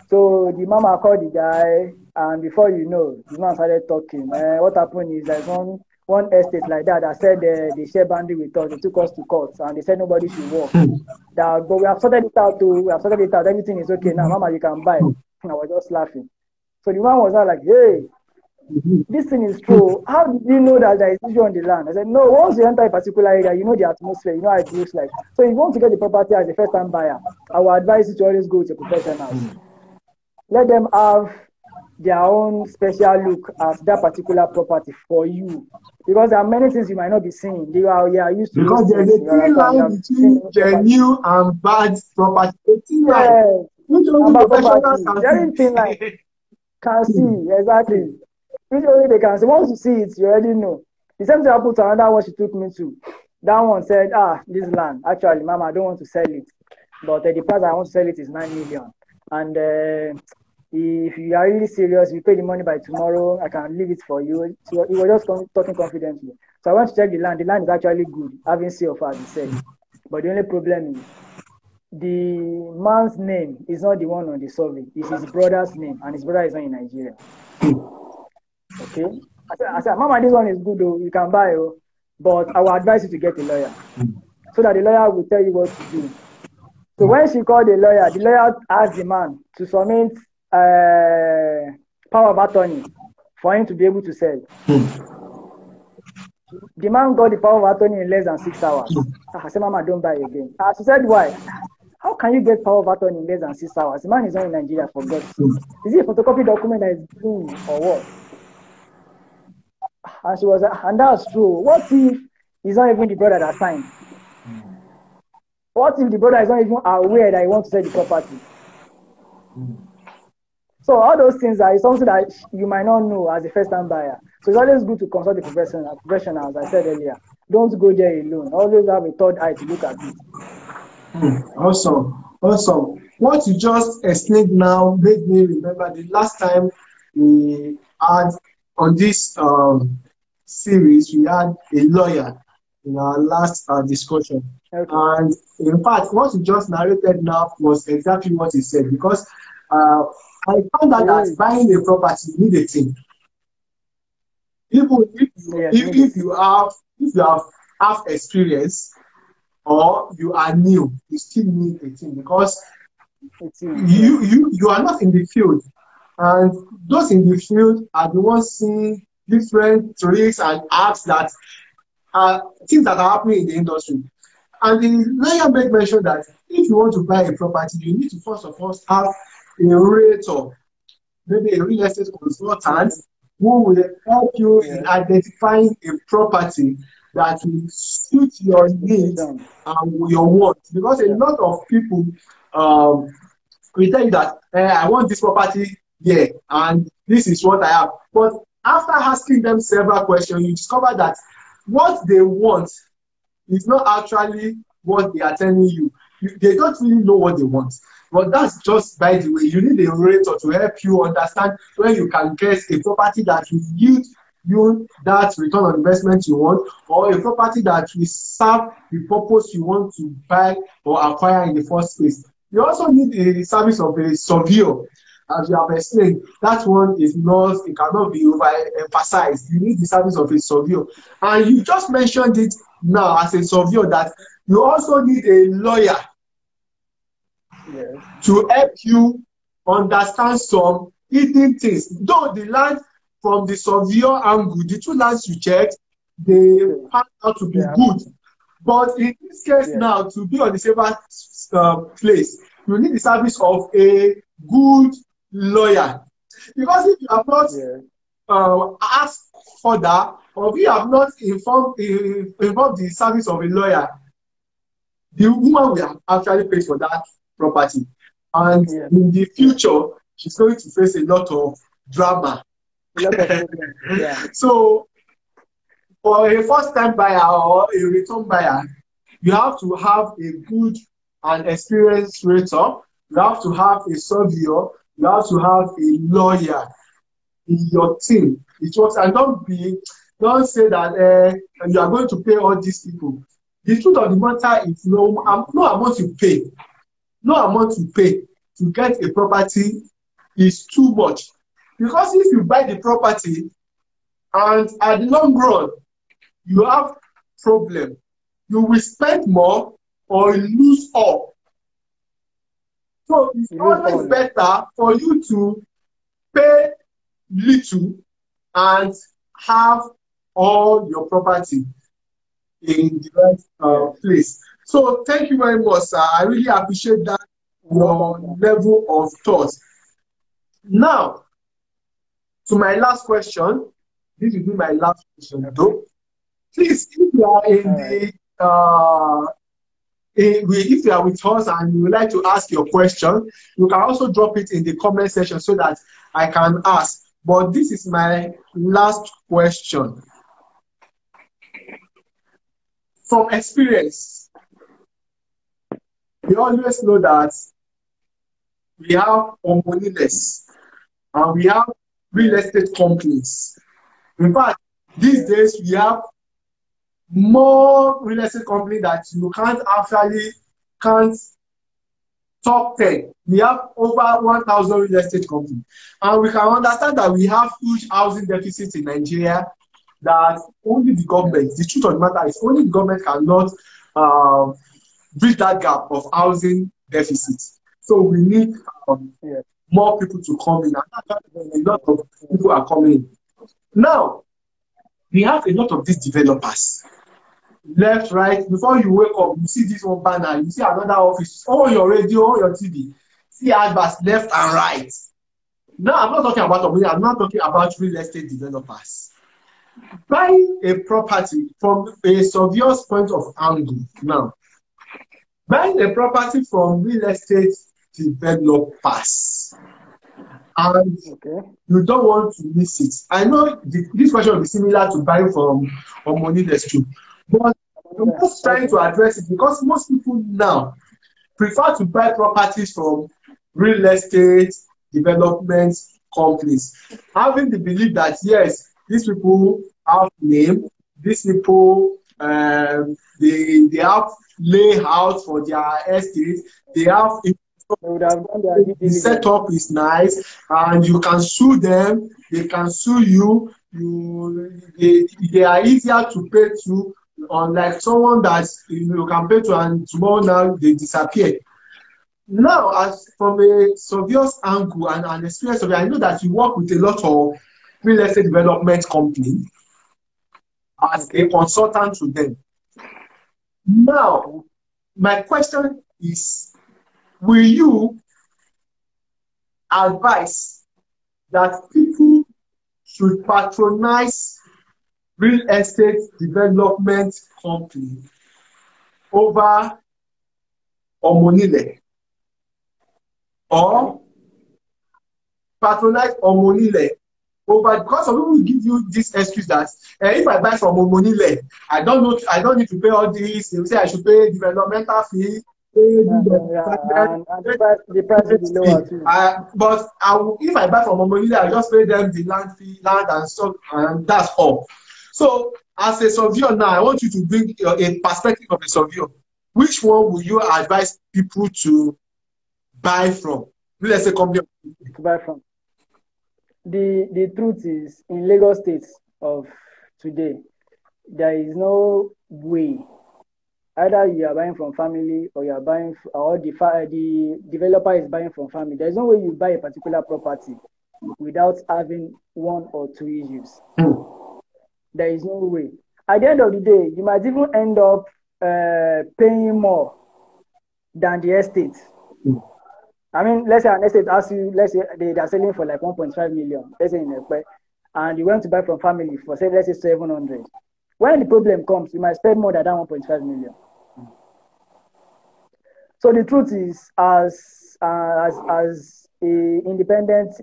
Speaker 2: So the mama called the guy, and before you know, the man started talking. What happened is there's one estate like that said they share boundary with us. They took us to court, and they said nobody should walk. But we have sorted it out too. We have sorted it out. Everything is okay now. Mama, you can buy. And I was just laughing. So the man was not like, hey, this thing is true. How did you know that there is issue on the land? I said, no, once you enter a particular area, you know the atmosphere, you know how it looks like. So if you want to get the property as a first-time buyer, I will advise you to always go to professionals. Let them have their own special look at that particular property for you, because there are many things you might not be seeing. You are used to
Speaker 1: because there's a thin line between genuine and bad property. A thin line. Which only professionals can
Speaker 2: very thin line. Can see exactly. Which only they can see. Once you see it, you already know. The same thing happened to another one she took me to. That one said, this land, actually, mama, I don't want to sell it, but the price I want to sell it is 9 million. And if you are really serious, you pay the money by tomorrow, I can leave it for you. So he was just talking confidently. So I went to check the land. The land is actually good, having CFO, as he said. But the only problem is the man's name is not the one on the survey. It's his brother's name, and his brother is not in Nigeria. Okay? I said, mama, this one is good, though. You can buy it, but I will advise you to get a lawyer so that the lawyer will tell you what to do. So when she called the lawyer asked the man to submit power of attorney for him to be able to sell. The man got the power of attorney in less than 6 hours. I said, Mama, don't buy again. She said, why? How can you get power of attorney in less than 6 hours? The man is not in Nigeria, for God's sake. Is it a photocopy document that is doing or what? And she was like, and that's true. What if it's not even the brother that signed? What if the brother is not even aware that he wants to sell the property? So all those things are something that you might not know as a first-time buyer. So it's always good to consult the professional, as I said earlier. Don't go there alone. Always have a third eye to look at it.
Speaker 1: Awesome. What you just explained now made me remember the last time we had on this series, we had a lawyer in our last discussion. Okay. And in fact, what you just narrated now was exactly what he said, because I found out that buying a property, you need a team. Even if you have experience or you are new, you still need a team, because you are not in the field, and those in the field are the ones seeing different tricks and acts that are things that are happening in the industry. And the lawyer made mention that if you want to buy a property, you need to first of all have a realtor, maybe a real estate consultant, who will help you in identifying a property that will suit your needs and your wants. Because a lot of people will tell you that I want this property here and this is what I have. But after asking them several questions, you discover that what they want is not actually what they are telling you. They don't really know what they want. But that's just by the way. You need a realtor to help you understand when you can get a property that will yield you that return on investment you want, or a property that will serve the purpose you want to buy or acquire in the first place. You also need a service of a surveyor. As you have explained, that one is not, it cannot be overemphasized. You need the service of a surveyor. And you just mentioned it now as a surveyor that you also need a lawyer to help you understand some hidden things. Though the land from the surveyor angle, the two lands you checked, they found out to be good. But in this case now, to be on the safer place, you need the service of a good lawyer. Because if you have not asked further, or if you have not informed the service of a lawyer, the woman will actually pay for that property. And in the future, she's going to face a lot of drama. So, for a first-time buyer or a return buyer, you have to have a good and experienced realtor. You have to have a surveyor. You have to have a lawyer in your team. It works, and don't say that you are going to pay all these people. The truth of the matter is no amount you pay. No amount you pay to get a property is too much. Because if you buy the property and at the long run you have problem, you will spend more or lose all. So it's always better for you to pay little and have all your property in the right place. So thank you very much, sir. I really appreciate that, your level of thought. Now, to my last question. This will be my last question, though. Please, if you are if you are with us and you would like to ask your question, you can also drop it in the comment section so that I can ask. But this is my last question. From experience, we always know that we have homogeneous and we have real estate companies. In fact, these days we have more real estate companies that you can't top 10. We have over 1,000 real estate companies. And we can understand that we have huge housing deficits in Nigeria that only the government, the truth of the matter is only the government cannot bridge that gap of housing deficits. So we need more people to come in. And a lot of people are coming in. Now, we have a lot of these developers. Left, right, before you wake up, you see this one banner, you see another office, on your radio, on your TV, see adverts left and right. Now, I'm not talking about I'm not talking about real estate developers. Buying a property from a surveyor's point of angle now, buying a property from real estate developers, and you don't want to miss it. I know this question will be similar to buying from Omoniless too, but I'm just trying to address it because most people now prefer to buy properties from real estate development companies, having the belief that yes, these people have name, these people they have layout for their estate, they have the setup is nice, and you can sue them, they can sue you, they are easier to pay to, unlike someone that you can pay to and tomorrow now they disappear. Now, as from a surveyor's angle and an experience surveyor, I know that you work with a lot of real estate development companies as a consultant to them. Now, my question is, will you advise that people should patronize real estate development company over Omonile, or patronize Omonile over, because some people will give you this excuse that if I buy from Omonile, I don't need to pay all this. They will say I should pay developmental fee.
Speaker 2: The price will be lower too.
Speaker 1: But if I buy from Omonile, I just pay them the land fee, land and stuff, and that's all. So, as a surveyor now, I want you to bring a perspective of a surveyor. Which one will you advise people to buy from? Let's say company
Speaker 2: to buy from. The truth is, in Lagos State of today, there is no way. Either you are buying from family, or you are buying, or the developer is buying from family. There is no way you buy a particular property without having one or two issues. There is no way. At the end of the day, you might even end up paying more than the estate. I mean, let's say an estate asks you, let's say they are selling for like 1.5 million, let's say in Ekpe, and you want to buy from family for, say, let's say 700. When the problem comes, you might spend more than that 1.5 million. So the truth is, as a independent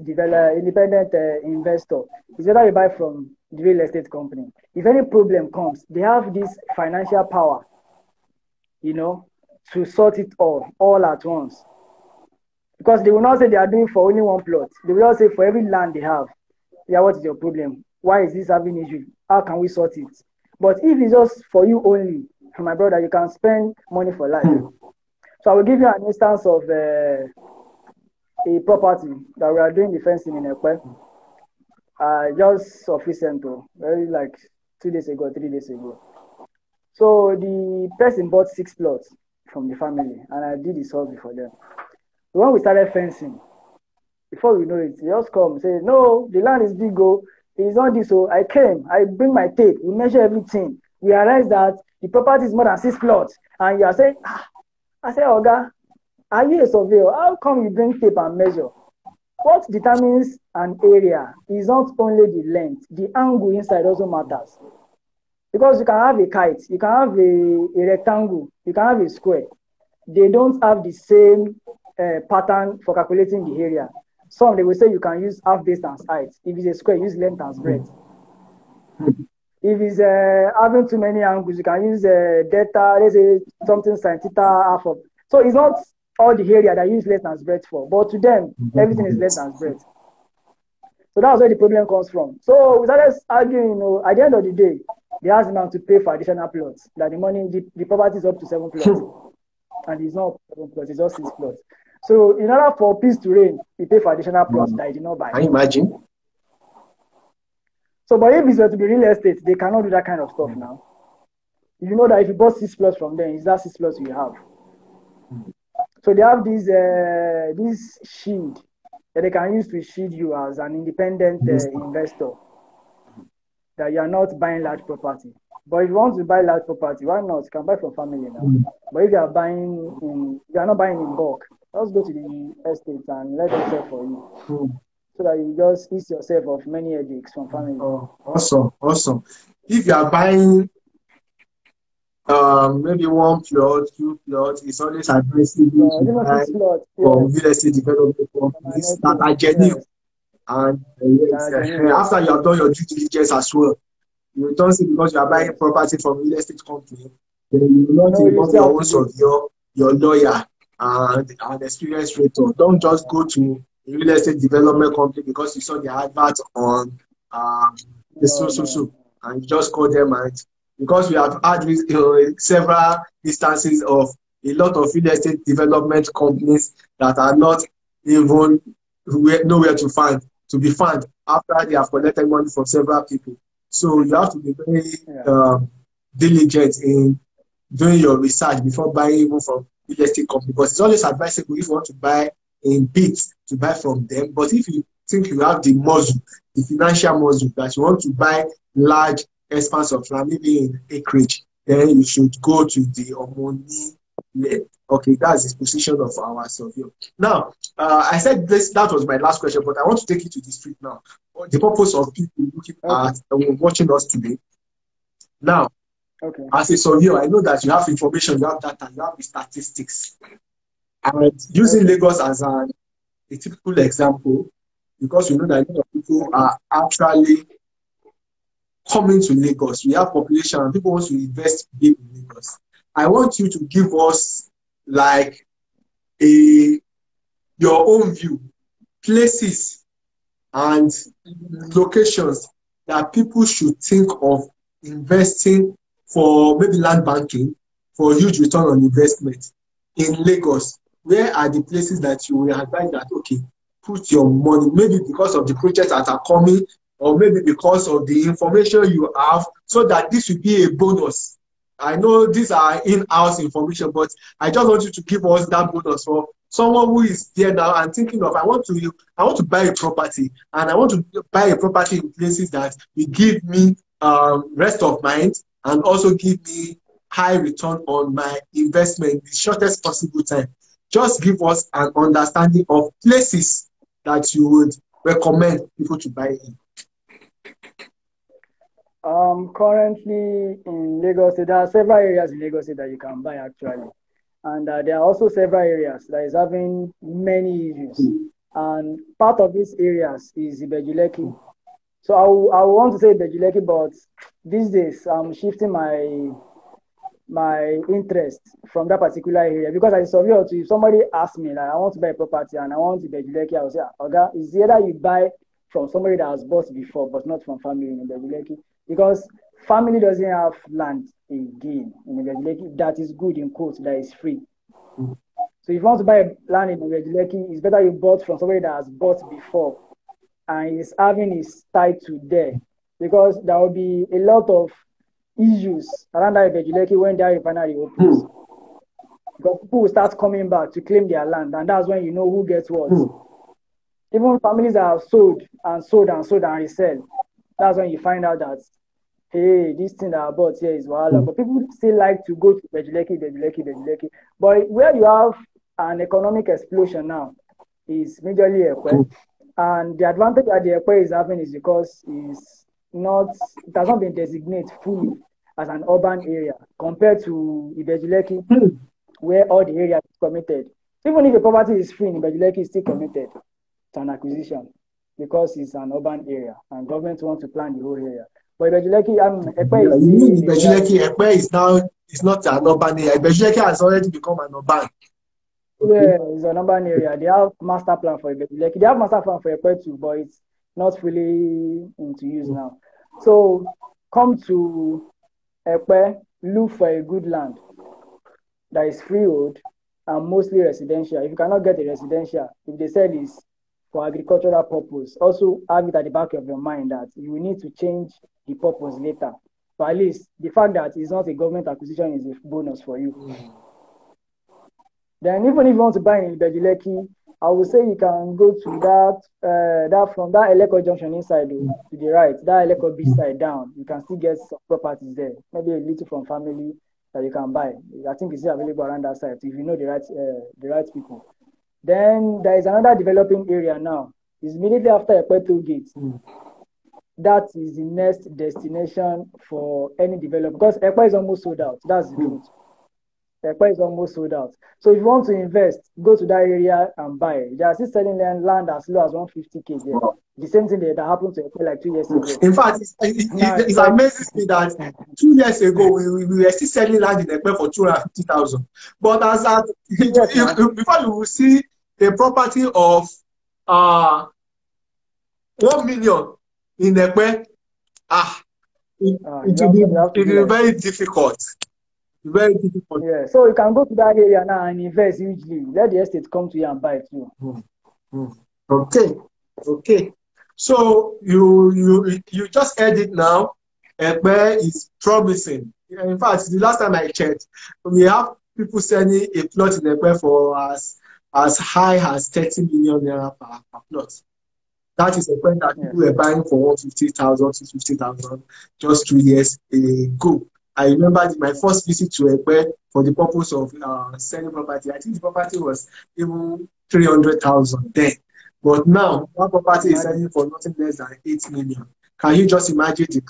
Speaker 2: investor, it's better you buy from the real estate company. If any problem comes, they have this financial power, to sort it all at once. Because they will not say they are doing for only one plot. They will not say for every land they have, yeah, what is your problem? Why is this having issue? How can we sort it? But if it's just for you only, for my brother, you can spend money for life. So I will give you an instance of a property that we are doing the fencing in Ekpe. Just of recent, very like 2 days ago, 3 days ago. So the person bought 6 plots from the family, and I did the survey for them. So when we started fencing, before we know it, they just come and say, no, the land is big, it's not this. So I came, I bring my tape, we measure everything. We realize that the property is more than 6 plots. And you are saying, I say, Oga, are you a surveyor? How come you bring tape and measure? What determines an area is not only the length, the angle inside also matters. Because you can have a kite, you can have a rectangle, you can have a square. They don't have the same pattern for calculating the area. Some, they will say you can use half base and height. If it's a square, use length and breadth. If it's having too many angles, you can use delta, let's say something sin theta half of. So it's not all the area that you use length and breadth for, but to them, everything is length and breadth. So that's where the problem comes from. So we started arguing, at the end of the day, they asked them to pay for additional plots. That the money, the property is up to 7 plots. And it's not 7 plots, it's just 6 plots. So in order for peace to reign, he paid for additional plots that he did not buy.
Speaker 1: Can you imagine?
Speaker 2: So, but if it's were to be real estate, they cannot do that kind of stuff now. You know that if you bought 6 plots from them, it's that 6 plots you have. So they have this shield that they can use to shield you as an independent investor. that you are not buying large property. But if you want to buy large property, why not? You can buy from family now. But if you are not buying in bulk, just go to the estate and let them sell for you. So that you just ease yourself of many headaches from family.
Speaker 1: Oh, awesome. If you are buying maybe 1 plot, 2 plots, it's always advisable to buy from real estate development companies that are genuine. And after you have done your due diligence as well, you don't see because you are buying property from real estate company, then you will not involve your own surveyor, your lawyer, and experienced realtor. Don't just go to a real estate development company because you saw the advert on and you just call them, and because we have had several instances of a lot of real estate development companies that are not even nowhere to be found after they have collected money from several people. So you have to be very diligent in doing your research before buying even from real estate company, because it's always advisable if you want to buy in bits to buy from them. But if you think you have the muscle, the financial muscle, that you want to buy large expanse of land, maybe in acreage, then you should go to the Omoni. Okay, that's the position of our survey. Now, I said that was my last question, but I want to take it to the street now. The purpose of people looking at watching us today. Now, as a surveyor, I know that you have information, you have data, you have the statistics. And using Lagos as a typical example, because we know that a lot of people are actually coming to Lagos. We have population and people want to invest big in Lagos. I want you to give us like your own view, places and locations that people should think of investing for, maybe land banking, for huge return on investment in Lagos. Where are the places that you will advise that, okay, put your money, maybe because of the projects that are coming, or maybe because of the information you have, so that this will be a bonus. I know these are in-house information, but I just want you to give us that bonus for someone who is there now and thinking of, I want to buy a property, and I want to buy a property in places that will give me rest of mind and also give me high return on my investment in the shortest possible time. Just give us an understanding of places that you would recommend people to buy in.
Speaker 2: Currently in Lagos, there are several areas in Lagos that you can buy actually. And there are also several areas that is having many issues. And part of these areas is Ibejuleki. So I want to say Ibejuleki, but these days I'm shifting my interest from that particular area, because as a surveyor, if somebody asks me, like, I want to buy a property and I want Ibejuleki, I will say, okay, it's either you buy from somebody that has bought before, but not from family in Ibejuleki, because family doesn't have land again in Ibejuleki that is good, in quotes, that is free. So if you want to buy land in Ibejuleki, it's better you bought from somebody that has bought before and is having his title there, because there will be a lot of issues around that Ibejuleki when that refinery opens. Because people will start coming back to claim their land, and that's when you know who gets what. Even families that have sold and resell, that's when you find out that, hey, this thing that I bought here is Wahala. But people still like to go to Ibejuleki. But where you have an economic explosion now is majorly Ekwe. And the advantage that the Ekwe is having is because it has not been designated fully as an urban area compared to Ibejuleki, where all the area is committed. Even if the property is free in Ibejuleki, it's still committed to an acquisition because it's an urban area and government wants to plan the whole area. But Ibejuleki,
Speaker 1: Ekwe is not an urban area. Ibejuleki has already become an urban.
Speaker 2: Yeah, it's an urban area. They have master plan for Ibejuleki. They have master plan for Ekwe too, but it's not fully into use now. So come to Ekwe, look for a good land that is freehold and mostly residential. If you cannot get a residential, if they said it's for agricultural purpose, also have it at the back of your mind that you will need to change the purpose later. But at least the fact that it's not a government acquisition is a bonus for you. Then even if you want to buy in Ibejuleki, I would say you can go to that from that Eleko junction inside to the right, that Eleko beach side down. You can still get some properties there. Maybe a little from family that you can buy. I think it's still available around that side if you know the right people. Then there is another developing area now. It's immediately after Ekpe toll gate. That is the next destination for any developer because Ekpe is almost sold out. That's the truth. Ekpe is almost sold out. So if you want to invest, go to that area and buy. They are still selling land as low as 150K there. Wow. The same thing that happened to Ekpe like 2 years ago.
Speaker 1: In fact, it amazes me that 2 years ago we were still selling land in Ekpe for 250,000. But as at before you will see a property of 1 million in Ekpe, it will be very difficult. Very difficult.
Speaker 2: Yeah, so you can go to that area now and invest hugely. Let the estate come to you and buy it too.
Speaker 1: Okay. So you just heard it now. Ekpe is promising. In fact, the last time I checked, we have people selling a plot in Ekpe for as high as 30 million naira per plot. That is a point that people were buying for 150,000 to 50,000 just 2 years ago. I remember my first visit to Ekpe for the purpose of selling property. I think the property was even 300,000 then. But now, one property is selling for nothing less than 8 million. Can you just imagine the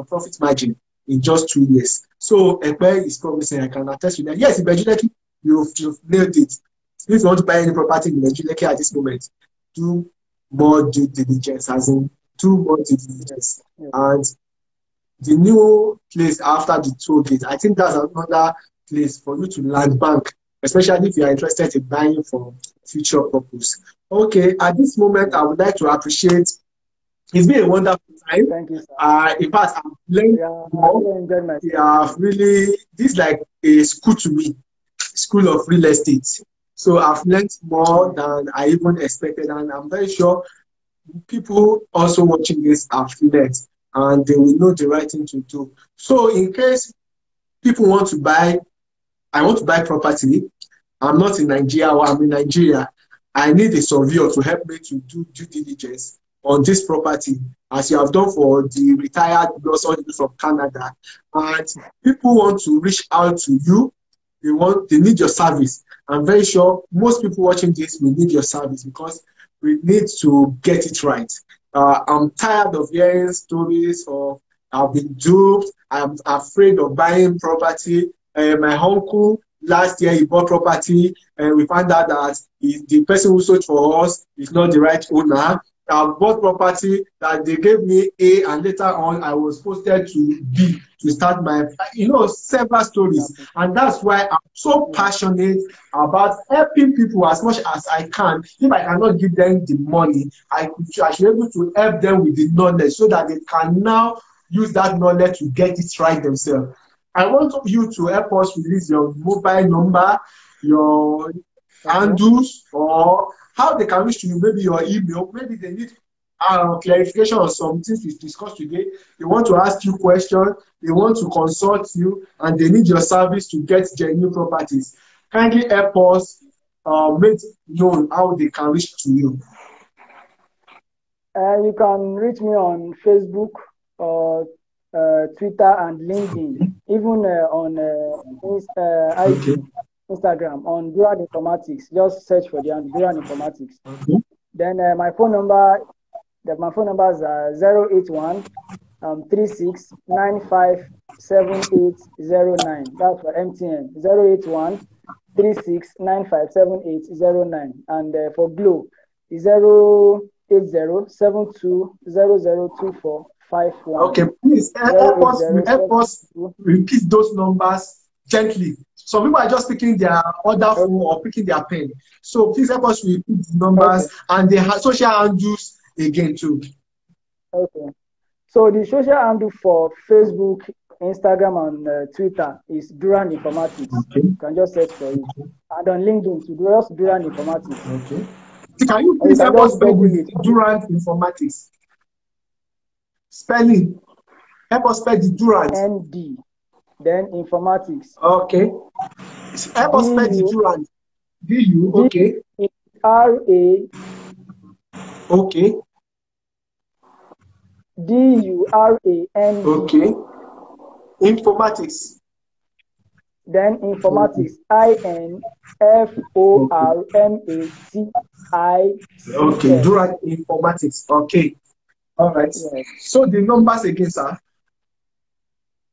Speaker 1: profit margin in just 2 years? So Ekpe is promising. I can attest to that. Yes, in Bejuleki, you've nailed it. If you want to buy any property in Bejuleki at this moment, do more due diligence, as in do more due diligence. And the new place after the toll gate, I think that's another place for you to land bank, especially if you are interested in buying for future purpose. Okay, at this moment, I would like to appreciate. It's been a wonderful time.
Speaker 2: Thank you, sir.
Speaker 1: In fact, I've learned more. Really, this is like a school to me, school of real estate. So I've learned more than I even expected, and I'm very sure people also watching this have learned, and they will know the right thing to do. So in case people want to buy, I want to buy property, I'm not in Nigeria or I'm in Nigeria, I need a surveyor to help me to do due diligence on this property, as you have done for the retired lawyers all the way from Canada. And people want to reach out to you, they need your service. I'm very sure most people watching this will need your service because we need to get it right. I'm tired of hearing stories of I've been duped, I'm afraid of buying property. My uncle, last year, he bought property and we found out that the person who sold for us is not the right owner. I bought property that they gave me A, and later on I was posted to B to start my, several stories. And that's why I'm so passionate about helping people as much as I can. If I cannot give them the money, I should be able to help them with the knowledge so that they can now use that knowledge to get it right themselves. I want you to help us release your mobile number, your handles, or how they can reach to you, maybe your email, maybe they need clarification on some things we discussed today. They want to ask you questions, they want to consult you, and they need your service to get genuine properties. Kindly help us make known how they can reach to you.
Speaker 2: You can reach me on Facebook or Twitter and LinkedIn, even on IG. Instagram on Duran Informatics. Just search for the Duran Informatics. Okay. Then my phone number is 081 36 95 7809. That's for MTN. 081 36 95 7809. And for Glo is 080 72 002451.
Speaker 1: Okay, please help us repeat those numbers gently. Some people are just picking their other phone or picking their pen. So please help us repeat the numbers and the social handles again too.
Speaker 2: Okay. So the social handle for Facebook, Instagram, and Twitter is Duran Informatics. Okay. You can just search for it. Okay. And on LinkedIn, to just Duran Informatics.
Speaker 1: Okay. Can you please help us spell the Duran Informatics? Spelling. Help us spell the Duran.
Speaker 2: ND. Then Informatics.
Speaker 1: Okay. Help us spell the Duran. DU. Okay. Okay.
Speaker 2: DURAND.
Speaker 1: Okay. Informatics.
Speaker 2: Then informatics, INFORMATICS.
Speaker 1: Okay, Durant Informatics. Okay. All right.
Speaker 2: Yes.
Speaker 1: So the numbers again, sir.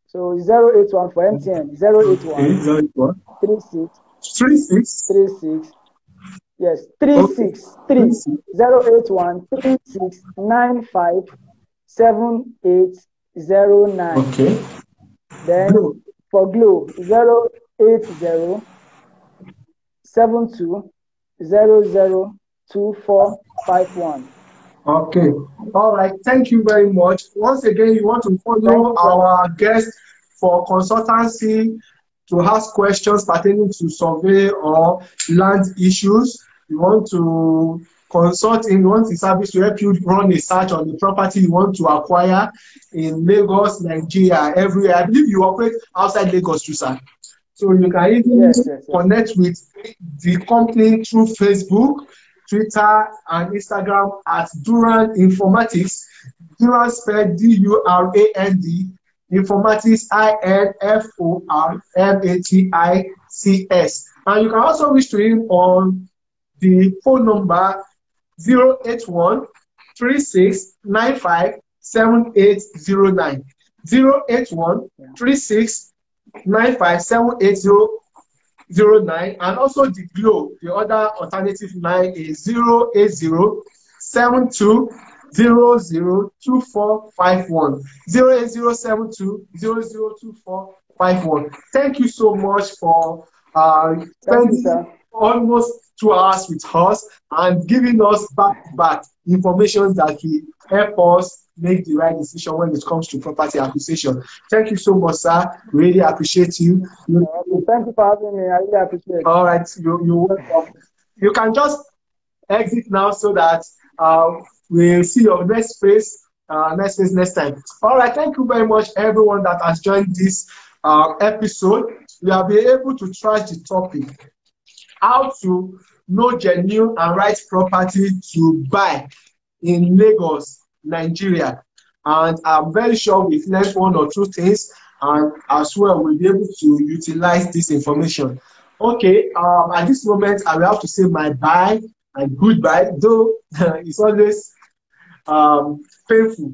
Speaker 2: So 081 for MTN, 081
Speaker 1: Okay, 01
Speaker 2: 36
Speaker 1: 36.
Speaker 2: 36. Yes,
Speaker 1: Okay.
Speaker 2: 363
Speaker 1: 36.
Speaker 2: 081 36 95 7809.
Speaker 1: Okay.
Speaker 2: Then for Glow 080 72 002451.
Speaker 1: Okay. All right. Thank you very much. Once again, you want to
Speaker 2: Thank
Speaker 1: follow
Speaker 2: you, sir.
Speaker 1: our guest for consultancy to ask questions pertaining to survey or land issues. You want to consult him, you want the service to help you run a search on the property you want to acquire in Lagos, Nigeria, everywhere. I believe you operate outside Lagos too, sir. So you can even connect with the company through Facebook, Twitter, and Instagram at Durand Informatics. Durand spelled DURAND, Informatics INFORMATICS. And you can also reach to him on the phone number 081 36 95 7809. 081 36 957809, and also the Glow. The other alternative line is 080 72 002451. 080 72 002451. Thank you so much for spending almost 2 hours with us and giving us back information that will help us make the right decision when it comes to property acquisition. Thank you so much, sir. Really appreciate you.
Speaker 2: Thank you for having me. I really appreciate it.
Speaker 1: All right, you're welcome. You can just exit now so that we'll see your next face next time. All right, thank you very much, everyone that has joined this episode. We have been able to trash the topic: how to know genuine and right property to buy in Lagos, Nigeria. And I'm very sure we've learned 1 or 2 things, and as well we'll be able to utilize this information. Okay, at this moment I will have to say my bye and goodbye, though it's always painful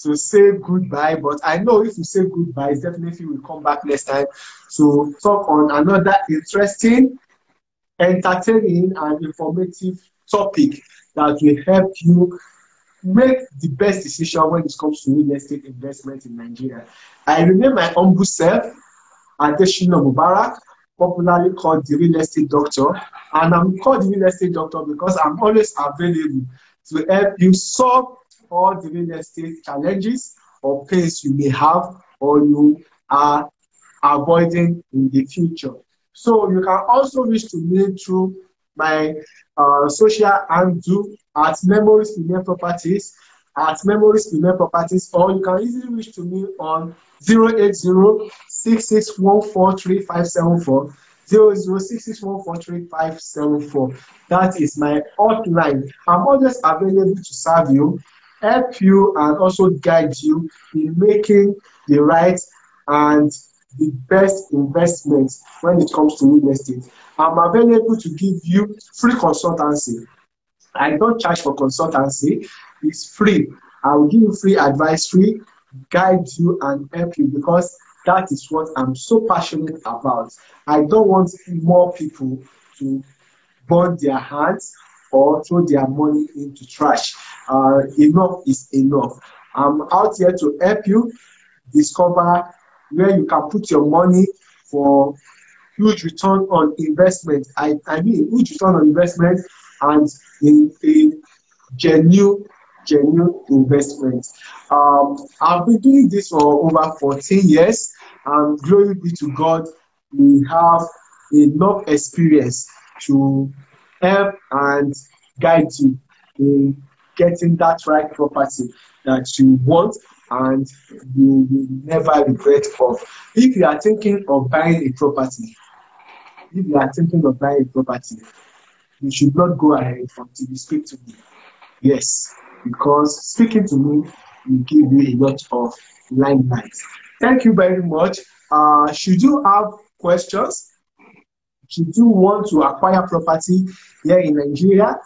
Speaker 1: to say goodbye, but I know if you say goodbye, definitely we'll come back next time to talk on another interesting, entertaining, and informative topic that will help you make the best decision when it comes to real estate investment in Nigeria. I remain my humble self, Accession Mubarak, popularly called the Real Estate Doctor. And I'm called the Real Estate Doctor because I'm always available to help you solve all the real estate challenges or pains you may have or you are avoiding in the future. So you can also reach to me through my social handle at Memories Female Properties, or you can easily reach to me on 080-6614-3574, 080-6614-3574. That is my hotline. I'm always available to serve you, help you, and also guide you in making the right and the best investments when it comes to real estate. I'm available to give you free consultancy. I don't charge for consultancy. It's free. I will give you free advice, free guide you and help you, because that is what I'm so passionate about. I don't want more people to burn their hands or throw their money into trash. Enough is enough. I'm out here to help you discover where you can put your money for huge return on investment. I mean huge return on investment and in a genuine investment. I've been doing this for over 14 years, and glory be to God, we have enough experience to help and guide you in getting that right property that you want and you will never regret of. If you are thinking of buying a property, you should not go ahead until you speak to me. Yes, because speaking to me will give you a lot of limelight. Thank you very much. Should you have questions? Should you want to acquire property here in Nigeria?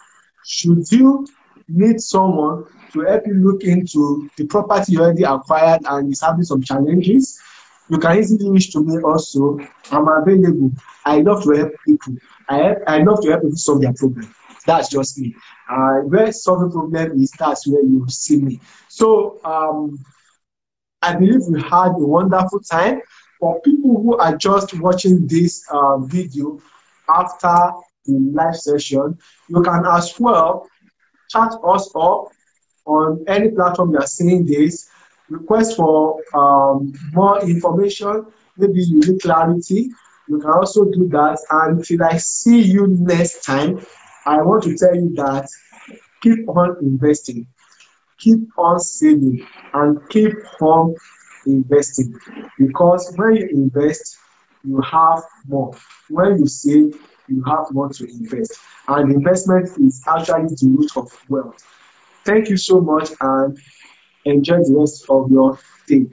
Speaker 1: Should you need someone to help you look into the property you already acquired and is having some challenges? You can easily reach to me also. I'm available. I love to help people. I love to help people solve their problem. That's just me. Where solving problem is, that's where you see me. So I believe we had a wonderful time. For people who are just watching this video after the live session, you can as well chat us up on any platform you are seeing this. Request for more information, maybe you need clarity. You can also do that. And until I see you next time, I want to tell you that keep on investing, keep on saving, and keep on investing. Because when you invest, you have more. When you save, you have more to invest. And investment is actually the root of wealth. Thank you so much and enjoy the rest of your day.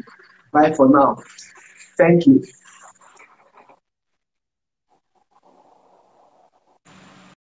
Speaker 1: Bye for now. Thank you.